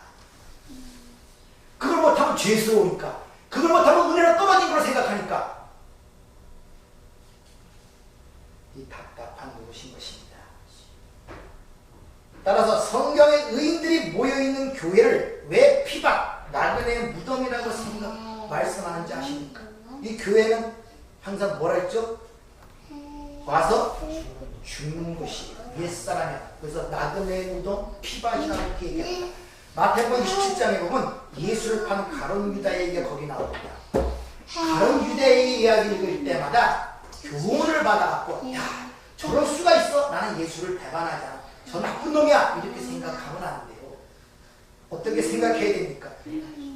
Speaker 1: 그걸 못하면 죄스러우니까 그걸 못하면 은혜가 떨어진 걸 생각하니까 이 답답한 무엇인 것입니다. 따라서 성경의 의인들이 모여있는 교회를 왜 피박, 나그네의 무덤이라고 말씀하는지 아십니까? 이 교회는 항상 뭐라 했죠? 와서 죽는 것이 옛사람이야. 그래서 나그네의 무덤, 피박이라고 이렇게 얘기합니다. 마태복음 27장에 보면 예수를 파는 가룟 유다의 얘기가 거기 나옵니다. 가룟 유다의 이야기를 읽을 때마다 교훈을 받아갖고 야 저럴 수가 있어? 나는 예수를 배반하잖아. 저 나쁜 놈이야. 이렇게 생각하면 안 돼요. 어떻게 생각해야 됩니까?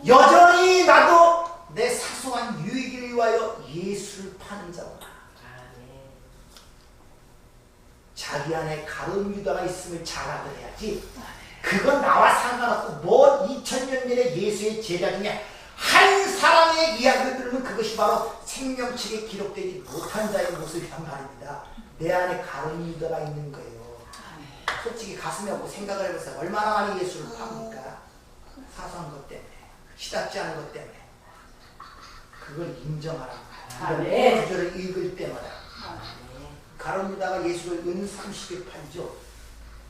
Speaker 1: 여전히 나도 내 사소한 유익을 위하여 예수를 파는 자구나. 자기 안에 가룟 유다가 있음을 자각을 해야지. 그건 나와 상관없고 2000년 전에 예수의 제자 중에 한 사람의 이야기를 들으면 그것이 바로 생명책에 기록되지 못한 자의 모습이란 말입니다. 내 안에 가룟 유다가 있는 거예요. 솔직히 가슴에 하고 생각을 해보세요. 얼마나 많이 예수를 팝니까? 사소한 것 때문에, 시답지 않은 것 때문에. 그걸 인정하라.
Speaker 2: 아멘.
Speaker 1: 구절을 읽을 때마다
Speaker 2: 아멘.
Speaker 1: 가룟 유다가 예수를 은 30에 팔죠.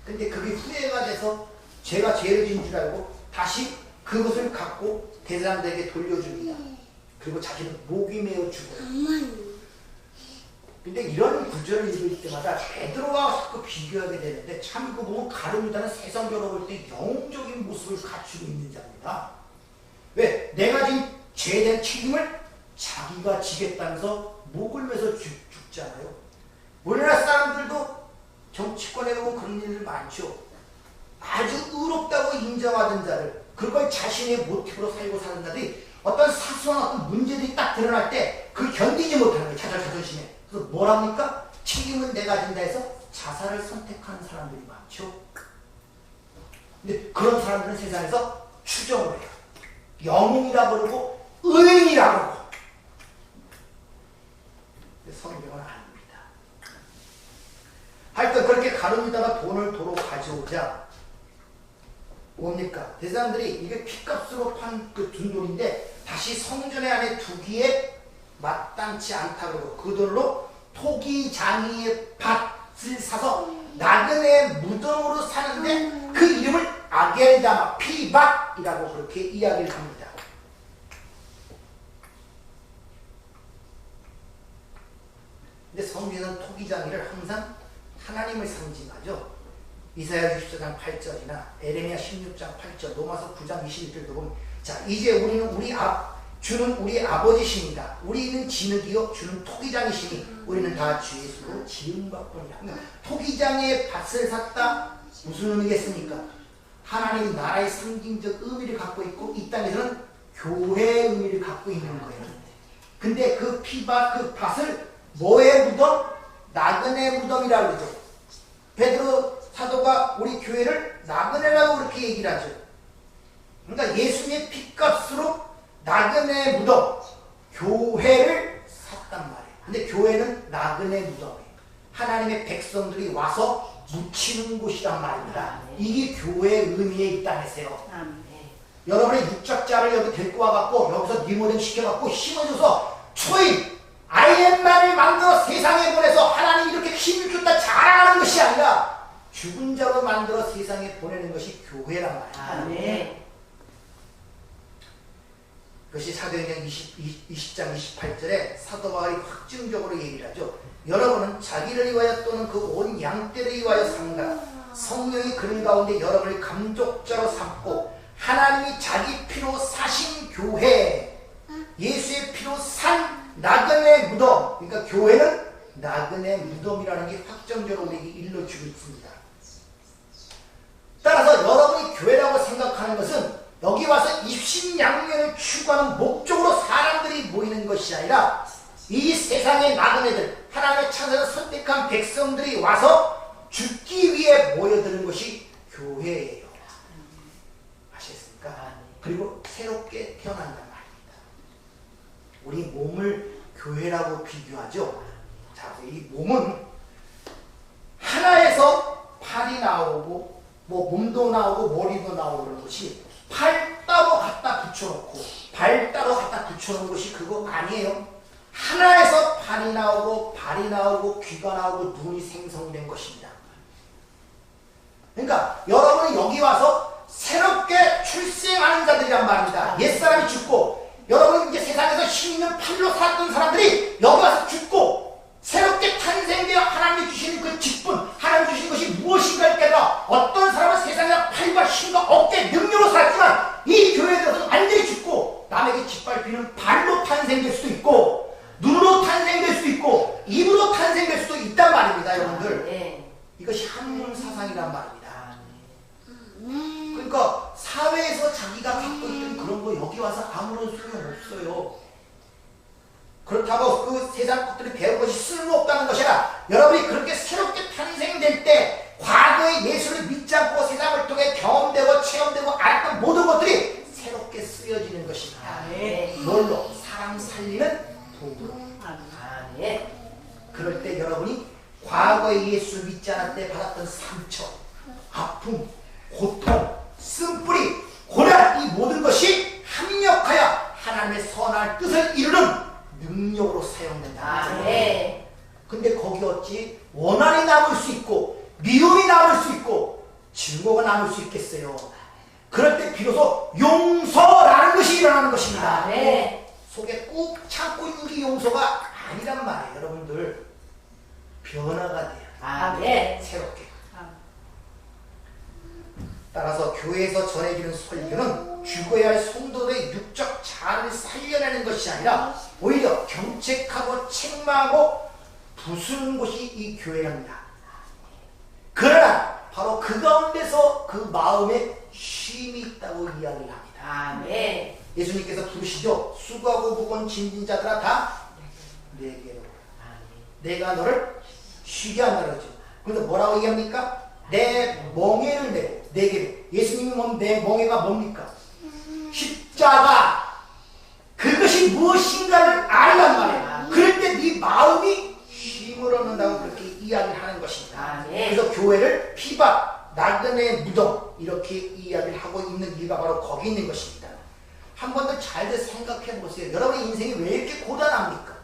Speaker 1: 근데 그게 후회가 돼서 제가 죄를 지은 줄 알고 다시 그것을 갖고 대사람들에게 돌려줍니다. 그리고 자기는 목이 메어 죽어요. 근데 이런 구절을 읽을 때마다 베드로와 자꾸 비교하게 되는데 참 이거 보면 가룟 유다는 세상적으로 볼 때 영적인 모습을 갖추고 있는 자입니다. 왜? 내가 지은 죄에 대한 책임을 자기가 지겠다면서 목을 매서 죽잖아요. 우리나라 사람들도 정치권에 보면 그런 일들 많죠. 아주 의롭다고 인정하던 자를 그걸 자신의 모티브로 살고 사는 자들이 어떤 사소한 어떤 문제들이 딱 드러날 때 그걸 견디지 못하는 거예요. 자존심에. 그래서 뭐랍니까? 책임은 내가 진다 해서 자살을 선택하는 사람들이 많죠. 근데 그런 사람들은 세상에서 추정을 해요. 영웅이라 그러고 의인이라 그러고. 근데 성경은 아닙니다. 하여튼 그렇게 가룟 유다가 돈을 도로 가져오자 뭡니까? 대사람들이 이게 핏값으로 판 그 둔 돈인데 다시 성전에 안에 두기에 마땅치 않다 그러고 그 돈으로 토기장이의 밭을 사서 나그네 무덤으로 사는데 그 이름을 아겔다마 피밭이라고 그렇게 이야기를 합니다. 근데 성경은 토기장이를 항상 하나님을 상징하죠. 이사야 64장 8절이나 에레미야 16장 8절, 로마서 9장 21절도 보면 자 이제 우리는 주는 우리 아버지십니다. 우리는 진흙이요 주는 토기장이시니 우리는 다 주 예수로 지음받고니라. 그러니까 토기장의 밭을 샀다 무슨 의미겠습니까? 하나님 나라의 상징적 의미를 갖고 있고 이 땅에서는 교회의 의미를 갖고 있는 거예요. 근데 그 피밭 그 밭을 뭐의 무덤? 나그네 무덤이라고 그러죠. 베드로 사도가 우리 교회를 나그네라고 그렇게 얘기를 하죠. 그러니까 예수님의 핏값으로 나그네 무덤, 교회를 샀단 말이에요. 근데 교회는 나그네 무덤이에요. 하나님의 백성들이 와서 묻히는 곳이란 말입니다. 이게 교회의 의미에 있다면서요. 여러분의 육적자를 여기 데리고 와갖고 여기서 리모델 시켜갖고 심어줘서 초임 아이엠만을 만들어 세상에 보내서 하나님 이렇게 힘을 줬다 자랑하는 것이 아니라 죽은 자로 만들어 세상에 보내는 것이 교회란 말이에요. 그것이 사도행전 20장 28절에 사도 바울이 확증적으로 얘기를 하죠. 여러분은 자기를 위하여 또는 그 온 양떼를 위하여 산다. 성령이 그런 가운데 여러분을 감족자로 삼고 하나님이 자기 피로 사신 교회, 예수의 피로 산 나그네 무덤, 그러니까 교회는 나그네 무덤이라는 게 확정적으로 우리에게 일러주고 있습니다. 따라서 여러분이 교회라고 생각하는 것은 여기 와서 입신양면을 추구하는 목적으로 사람들이 모이는 것이 아니라 이 세상의 나그네들, 하나님의 찬송을 선택한 백성들이 와서 죽기 위해 모여드는 것이 교회예요. 아시겠습니까? 그리고 새롭게 태어난단 말입니다. 우리 몸을 교회라고 비교하죠. 자, 이 몸은 하나에서 팔이 나오고 뭐 몸도 나오고 머리도 나오고 그런 것이 팔 따로 갖다 붙여놓고 발 따로 갖다 붙여놓은 것이 그거 아니에요. 하나에서 팔이 나오고 발이 나오고 귀가 나오고 눈이 생성된 것입니다. 그러니까 여러분이 여기 와서 새롭게 출생하는 자들이란 말입니다. 옛사람이 죽고 여러분 이제 세상에서 힘있는 팔로 살았던 사람들이 여기 와서 죽고 새롭게 탄생되어 하나님이 주시는 그 직분, 하나님이 주신 것이 무엇인가를 깨달아 어떤 사람은 세상에 팔과 힘과 어깨, 능력으로 살았지만 이 교회에 들어서 완전히 죽고 남에게 짓밟히는 발로 탄생될 수도 있고 눈으로 탄생될 수도 있고 입으로 탄생될 수도 있단 말입니다. 여러분들 이것이 한문 사상이란 말입니다. 그러니까 사회에서 자기가 갖고 있던 그런 거 여기 와서 아무런 소용없어요. 그렇다고 그 세상 것들이 배운 것이 쓸모없다는 것이 아니라 여러분이 그렇게 새롭게 탄생될 때 과거의 예수를 믿지 않고 세상을 통해 경험되고 체험되고 알았던 모든 것들이 새롭게 쓰여지는 것입니다. 뭘로? 사람 살리는 도구로. 그럴 때 여러분이 과거의 예수를 믿지 않을 때 받았던 상처, 아픔, 고통, 쓴뿌리, 고난 이 모든 것이 합력하여 하나님의 선한 뜻을 이루는 일어나는 것입니다.
Speaker 2: 아멘.
Speaker 1: 속에 꾹 참고 있는 게 용서가 아니란 말이에요. 여러분들 변화가 돼요.
Speaker 2: 아멘.
Speaker 1: 새롭게. 따라서 교회에서 전해지는 설교는 죽어야 할 성도들의 육적 자아를 살려내는 것이 아니라 오히려 경책하고 책망하고 부수는 곳이 이 교회랍니다. 그러나 바로 그 가운데서 그 마음에 쉼이 있다고 이야기를 합니다.
Speaker 2: 아멘.
Speaker 1: 예수님께서 부르시죠. 수고하고 무거운 짐진 자들아 다 내게로. 내가 너를 쉬게 한다 그러죠. 그런데 뭐라고 얘기합니까? 내 멍에를 내고 내게로. 예수님이 뭐 내 멍에가 뭡니까? 십자가. 그것이 무엇인가를 알란 말이에요. 그럴 때 네 마음이 쉼을 얻는다고 그렇게 이야기를 하는 것입니다. 그래서 교회를 피박, 나그네 무덤 이렇게 이야기를 하고 있는 이유가 바로 거기 있는 것입니다. 한 번 더 잘 생각해 보세요. 여러분의 인생이 왜 이렇게 고단합니까?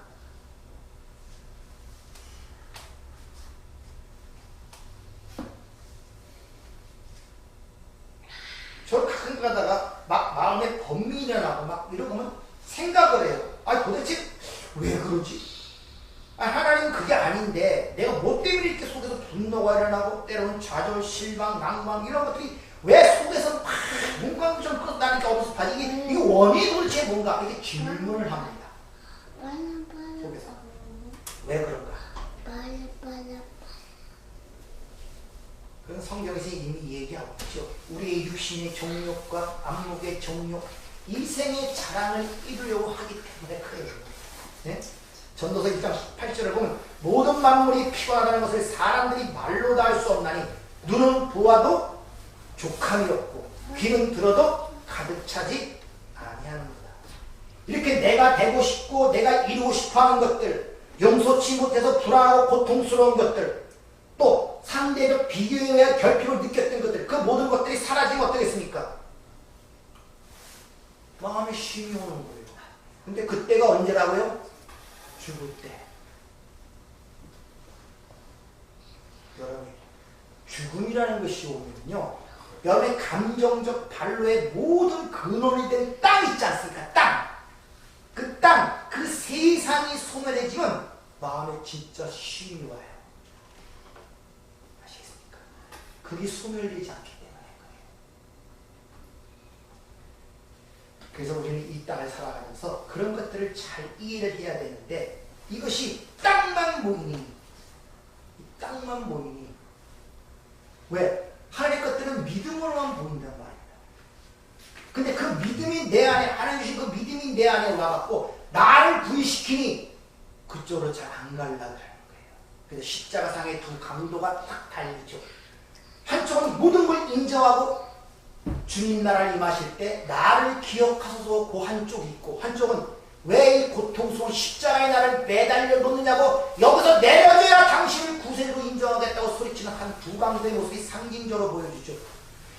Speaker 1: 저를 가끔 가다가 막 마음에 범민이 일어나고 막 이러면 생각을 해요. 아 도대체 왜 그러지? 아, 하나님은 그게 아닌데 내가 뭐 때문에 이렇게 속에서 분노가 일어나고 때로는 좌절, 실망, 낭만 이런 것들이 왜 속에서 막 문광처럼 끌어나니까 어디서 이게 원인이 도대체 뭔가 이렇게 질문을 합니다. 속에서 왜 그런가? 그건 성경에서 이미 얘기하고 있죠. 우리의 육신의 정욕과 안목의 정욕, 이생의 자랑을 이루려고 하기 때문에 그래요. 네? 전도서 1장 18절을 보면 모든 만물이 피곤하다는 것을 사람들이 말로 다 할 수 없나니 눈은 보아도 족함이 없고 귀는 들어도 가득 차지 아니하는구나. 이렇게 내가 되고 싶고 내가 이루고 싶어하는 것들, 용서치 못해서 불안하고 고통스러운 것들, 또 상대적 비교에 의한 결핍을 느꼈던 것들, 그 모든 것들이 사라지면 어떻겠습니까? 마음에 쉼이 오는 거예요. 근데 그때가 언제라고요? 죽을 때. 여러분, 죽음이라는 것이 오면요, 여러분의 감정적 발로의 모든 근원이 된 땅 있지 않습니까? 땅! 그 땅, 그 세상이 소멸해지면 마음에 진짜 쉼이 와요. 아시겠습니까? 그게 소멸되지 않기 때문에 그래요. 그래서 우리는 이 땅을 살아가면서 그런 것들을 잘 이해를 해야 되는데, 이것이 땅만 모이니 왜? 하나님의 것들은 믿음으로만 보인단 말입니다. 근데 그 믿음이 내 안에, 하나님 주신 그 믿음이 내 안에 와갖고 나를 부의시키니 그쪽으로 잘 안 가려고 하는 거예요. 그래서 십자가상의 두 강도가 딱 달리죠. 한쪽은 모든 걸 인정하고 주님 나라를 임하실 때 나를 기억하소서, 그 한쪽이 있고, 한쪽은 왜 이 고통스러운 십자가에 나를 매달려 놓느냐고, 여기서 내려줘야 당신을 구세주로 인정하겠다고 소리치는 한 두 강도의 모습이 상징적으로 보여주죠.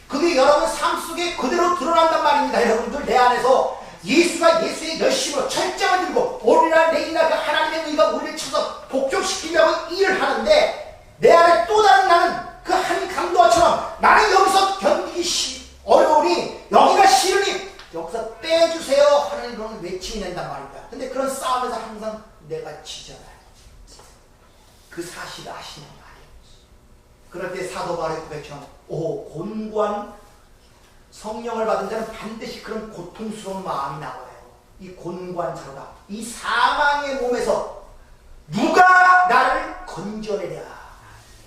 Speaker 1: 그게 여러분 삶 속에 그대로 드러난단 말입니다. 여러분들 내 안에서 예수가 예수의 열심으로 철장을 들고 오늘날 내일날 그 하나님의 의가 우리를 쳐서 복종시키려고 일을 하는데, 내 안에 또 다른 나는 그 한 강도와처럼 나는 여기서 견디기 어려우니, 여기가 싫으니 여기서 빼주세요 하는 그런 외침이 낸단 말입니다. 근데 그런 싸움에서 항상 내가 지잖아요. 그 사실을 아시는 말이에요. 그럴 때 사도 바울의 고백처럼 곤고한 성령을 받은 자는 반드시 그런 고통스러운 마음이 나와요. 이 곤고한 자로다. 이 사망의 몸에서 누가 나를 건져내랴.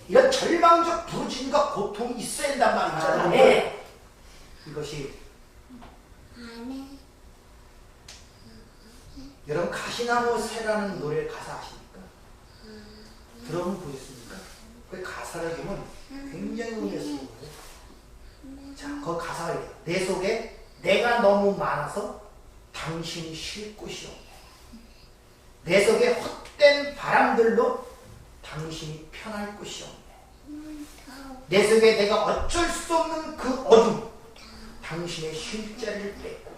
Speaker 1: 이런 절망적 부르짖음과 고통이 있어야 된단 말이죠. 네. 이것이 여러분 가시나무 새라는 노래 가사 아십니까? 들어보셨습니까? 그 가사를 보면 굉장히 의미스러워요. 자, 그 가사가 이래요. 내 속에 내가 너무 많아서 당신이 쉴 곳이 없네. 내 속에 헛된 바람들로 당신이 편할 곳이 없네. 내 속에 내가 어쩔 수 없는 그 어둠, 당신의 쉴 자리를 뺐고,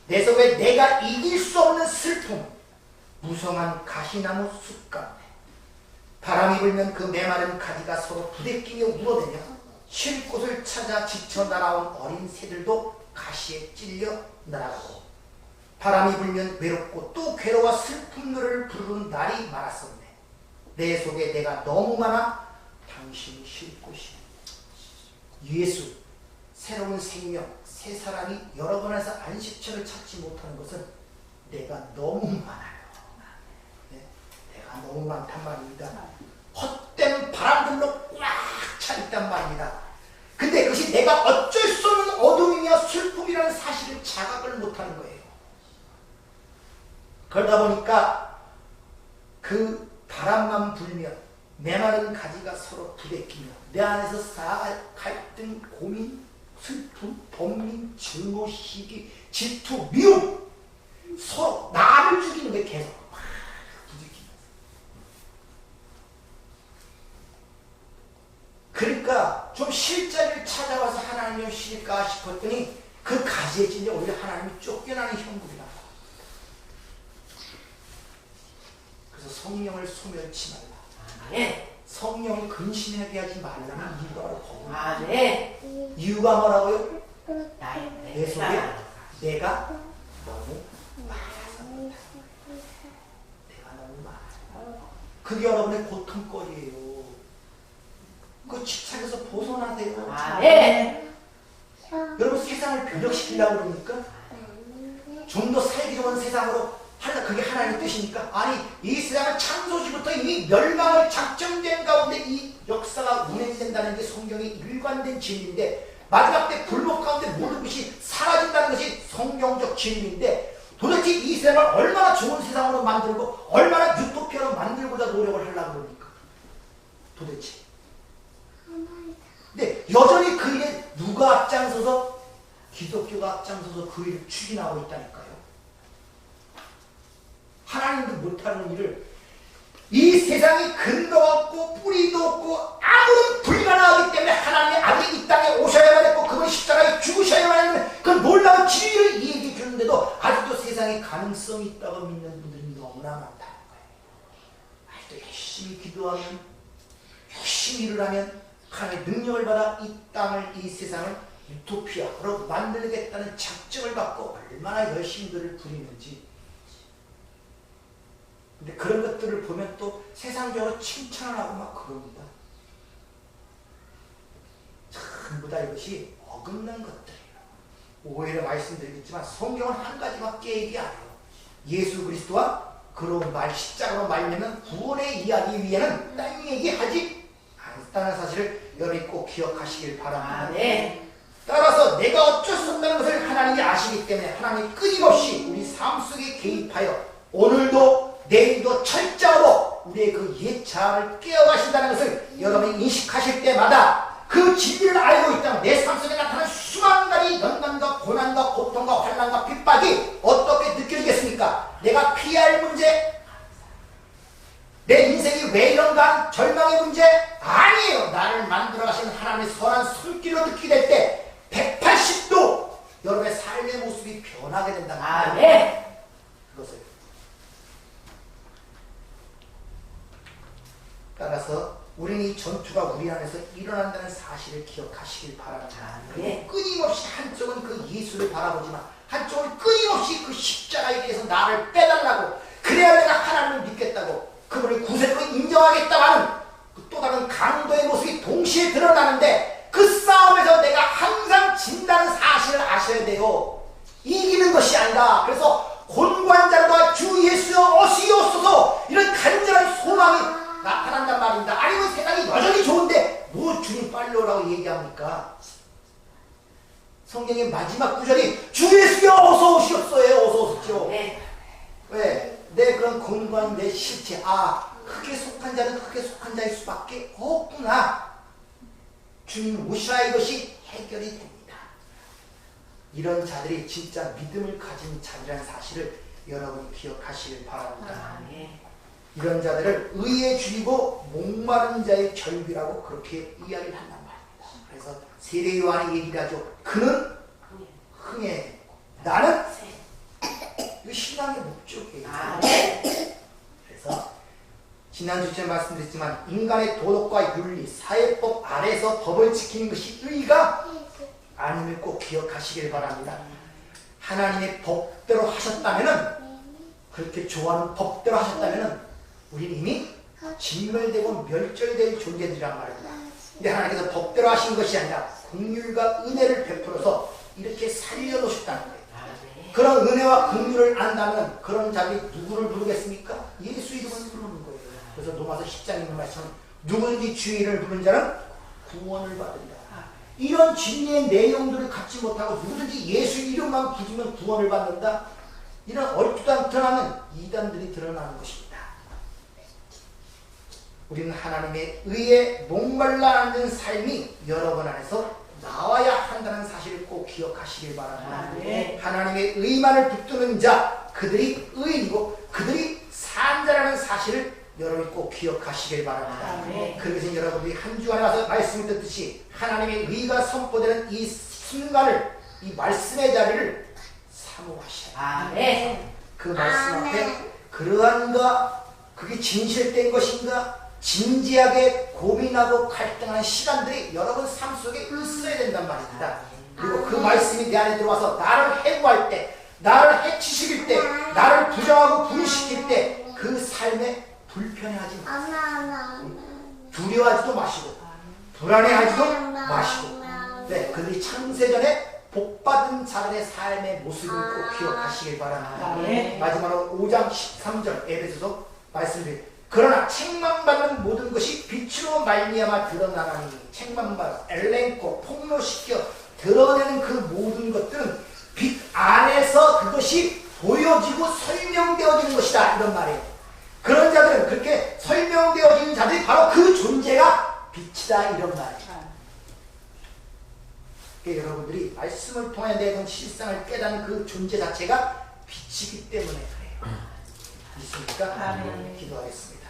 Speaker 1: 내 속에 내가 이길 수 없는 슬픔, 무성한 가시나무 숲 가운데 바람이 불면 그 메마른 가지가 서로 부대끼며 울어대며 쉴 곳을 찾아 지쳐 날아온 어린 새들도 가시에 찔려 날아가고, 바람이 불면 외롭고 또 괴로워 슬픈 노래를 부르는 날이 많았었네. 내 속에 내가 너무 많아 당신이 쉴 곳이. 예수, 새로운 생명, 새 사람이 여러 번 해서 안식처를 찾지 못하는 것은 내가 너무 많아요. 네? 내가 너무 많단 말입니다. 헛된 바람들로 꽉 차 있단 말입니다. 근데 그것이 내가 어쩔 수 없는 어둠이며 슬픔이라는 사실을 자각을 못하는 거예요. 그러다 보니까 그 바람만 불면 메마른 가지가 서로 부대끼며 내 안에서 쌓아갈 갈등, 고민, 슬픔, 번민, 증오, 시기, 질투, 미움 서로 나를 죽이는 게 계속 막 부딪히면서. 그러니까 좀 쉴 자리를 찾아와서 하나님을 쉴까 싶었더니 그 가지에 진짜 오히려 하나님이 쫓겨나는 형국이 나와. 그래서 성령을 소멸치 말라.
Speaker 2: 네.
Speaker 1: 성령을 근신하게 하지 말라는 이유가 바로 거기에.
Speaker 2: 아, 네.
Speaker 1: 이유가 뭐라고요?
Speaker 2: 나의
Speaker 1: 내 속에 내가 너무 많아서 그렇다. 내가 너무 많아. 그게 여러분의 고통거리예요. 그 집착에서 벗어나세요.
Speaker 2: 아, 네.
Speaker 1: 여러분 세상을 변혁시키려고 그러니까 좀 더 살기 좋은 세상으로 하려, 그게 하나님의 뜻이니까. 아니 이 세상은 창조주부터 이미 멸망을 작정된 가운데 이 역사가 운행된다는 게 성경의 일관된 진리인데 마지막 때 불목 가운데 모든 것이 사라진다는 것이 성경적 진리인데 도대체 이 세상을 얼마나 좋은 세상으로 만들고 얼마나 유토피아로 만들고자 노력을 하려고 그러니까 도대체. 근데 여전히 그 일에 누가 앞장서서? 기독교가 앞장서서 그 일을 추진하고 있다니까요. 하나님도 못하는 일을 이 세상이 근거가 없고 뿌리도 없고 아무런 불가능하기 때문에 하나님의 아들이 이 땅에 오셔야만 했고 그분이 십자가에 죽으셔야만 했는 그 놀라운 진리를 얘기해 주는데도 아직도 세상에 가능성이 있다고 믿는 분들이 너무나 많다는 거예요. 아직도 열심히 기도하면 열심히 일을 하면 하나님의 능력을 받아 이 땅을, 이 세상을 유토피아로 만들겠다는 작정을 갖고 얼마나 열심히들을 부리는지. 근데 그런 것들을 보면 또 세상적으로 칭찬을 하고 막 그럽니다. 전부 다 이것이 어긋난 것들이에요. 오해를 말씀드리겠지만 성경은 한 가지밖에 얘기 안 해요. 예수 그리스도와 그런 말 십자가로 말미암은 구원의 이야기 위에는 딴 얘기하지 않다는 사실을 여러분이 꼭 기억하시길 바랍니다.
Speaker 2: 아, 네.
Speaker 1: 따라서 내가 어쩔 수 없다는 것을 하나님이 아시기 때문에 하나님이 끊임없이 우리 삶 속에 개입하여 오늘도 내일도 철저하고 우리의 그 옛 자아를 깨어가신다는 것을 여러분이 인식하실 때마다 그 진리를 알고 있다면 내 삶 속에 나타나는 수많은 가지 연단과 고난과 고통과 환난과 핍박이 어떻게 느껴지겠습니까? 내가 피할 문제, 내 인생이 왜 이런가 하는 절망의 문제 아니에요. 나를 만들어 가시는 하나님의 선한 손길로 느끼게 될 때 180도 여러분의 삶의 모습이 변하게 된다는 거예요.
Speaker 2: 아, 네.
Speaker 1: 그것을 따라서 우리는 이 전투가 우리 안에서 일어난다는 사실을 기억하시길 바랍니다.
Speaker 2: 아, 네.
Speaker 1: 끊임없이 한쪽은 그 예수를 바라보지만 한쪽은 끊임없이 그 십자가에 대해서 나를 빼달라고, 그래야 내가 하나님을 믿겠다고, 그분을 구세주로 인정하겠다고 하는 그 또 다른 강도의 모습이 동시에 드러나는데 그 싸움에서 내가 항상 진다는 사실을 아셔야 돼요. 이기는 것이 아니라. 그래서 곤고한 주 예수여 오시옵소서 이런 간절한 소망이 나타난단 말입니다. 아니면 세상이 여전히 좋은데 뭐 주님 빨리 오라고 얘기합니까? 성경의 마지막 구절이 주 예수여 어서 오시옵소서예요. 어서 오십시오.
Speaker 2: 네.
Speaker 1: 왜? 내 그런 곤고한 내 실체, 흙에 속한 자는 흙에 속한 자일 수밖에 없구나. 주님 오시라, 이것이 해결이 됩니다. 이런 자들이 진짜 믿음을 가진 자들이라는 사실을 여러분이 기억하시길 바랍니다.
Speaker 2: 아, 네.
Speaker 1: 이런 자들을 의에 줄이고 목마른 자의 결비라고 그렇게 이야기를 한단 말입니다. 그래서 세례 요한이 얘기를 하죠. 그는 흥에, 나는 이거 신앙의 목적이에요.
Speaker 2: 아, 네.
Speaker 1: 그래서 지난주에 말씀드렸지만 인간의 도덕과 윤리, 사회법 아래서 법을 지키는 것이 의가 아님을 꼭 기억하시길 바랍니다. 하나님의 법대로 하셨다면은, 그렇게 좋아하는 법대로 하셨다면은 우리는 이미 진멸되고 멸절될 존재들이란 말입니다. 근데 하나님께서 법대로 하신 것이 아니라 긍휼과 은혜를 베풀어서 이렇게 살려놓으셨다는 거예요. 그런 은혜와 긍휼을 안다면 그런 자들이 누구를 부르겠습니까? 예수 이름을 부르는 거예요. 그래서 로마서 10장에 있는 말씀은 누구든지 주의 이름을 부르는 자는 구원을 받으리라. 이런 진리의 내용들을 갖지 못하고 누구든지 예수 이름만 부르면 구원을 받는다? 이런 얼토당토하는 이단들이 드러나는 것입니다. 우리는 하나님의 의에 목말라 앉은 삶이 여러분 안에서 나와야 한다는 사실을 꼭 기억하시길 바랍니다. 하나님의 의만을 붙드는 자, 그들이 의인이고 그들이 산 자라는 사실을 여러분이 꼭 기억하시길 바랍니다. 그래서 여러분들이 한 주간에 와서 말씀을 듣듯이 하나님의 의가 선포되는 이 순간을, 이 말씀의 자리를 사모하셔야 돼요. 그 말씀 앞에 그러한가, 그게 진실된 것인가, 진지하게 고민하고 갈등하는 시간들이 여러분 삶 속에 있어야 된단 말입니다. 그리고 그 말씀이 내 안에 들어와서 나를 해고할 때, 나를 해치시킬 때, 나를 부정하고 분시킬 때 그 삶에 불편해하지 마시고, 두려워하지도 마시고, 불안해하지도 마시고, 네, 그들이 창세전에 복받은 자들의 삶의 모습을 꼭 기억하시길 바랍니다. 마지막으로 5장 13절 에베소서 말씀드립니다. 그러나 책망받는 모든 것이 빛으로 말미암아 드러나나니, 책망받아 엘렌코 폭로시켜 드러내는 그 모든 것들은 빛 안에서 그것이 보여지고 설명되어지는 것이다, 이런 말이에요. 그런 자들은, 그렇게 설명되어지는 자들이 바로 그 존재가 빛이다, 이런 말이에요. 그러니까 여러분들이 말씀을 통해 내는 실상을 깨닫는 그 존재 자체가 빛이기 때문에 그래요. 있습니까? 기도하겠습니다.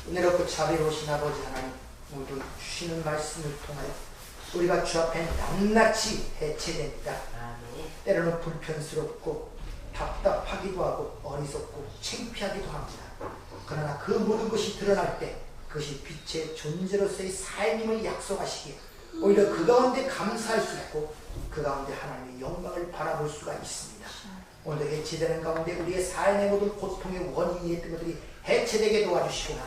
Speaker 1: 은혜롭고 자비로우신 아버지 하나님, 오늘도 주시는 말씀을 통하여 우리가 주 앞에 낱낱이 해체됩니다. 때로는 불편스럽고 답답하기도 하고 어리석고 창피하기도 합니다. 그러나 그 모든 것이 드러날 때 그것이 빛의 존재로서의 삶임을 약속하시기에 오히려 그 가운데 감사할 수 있고 그 가운데 하나님의 영광을 바라볼 수가 있습니다. 오늘 해체되는 가운데 우리의 삶의 모든 고통의 원인이 했던 것들이 해체되게 도와주시고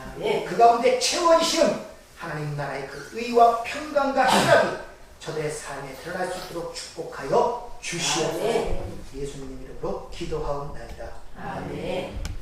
Speaker 1: 그 가운데 채워지시는 하나님 나라의 그 의와 평강과 희락이 저들의 삶에 드러날 수 있도록 축복하여 주시옵소서. 예수님 이름으로 기도하옵나이다. 아멘.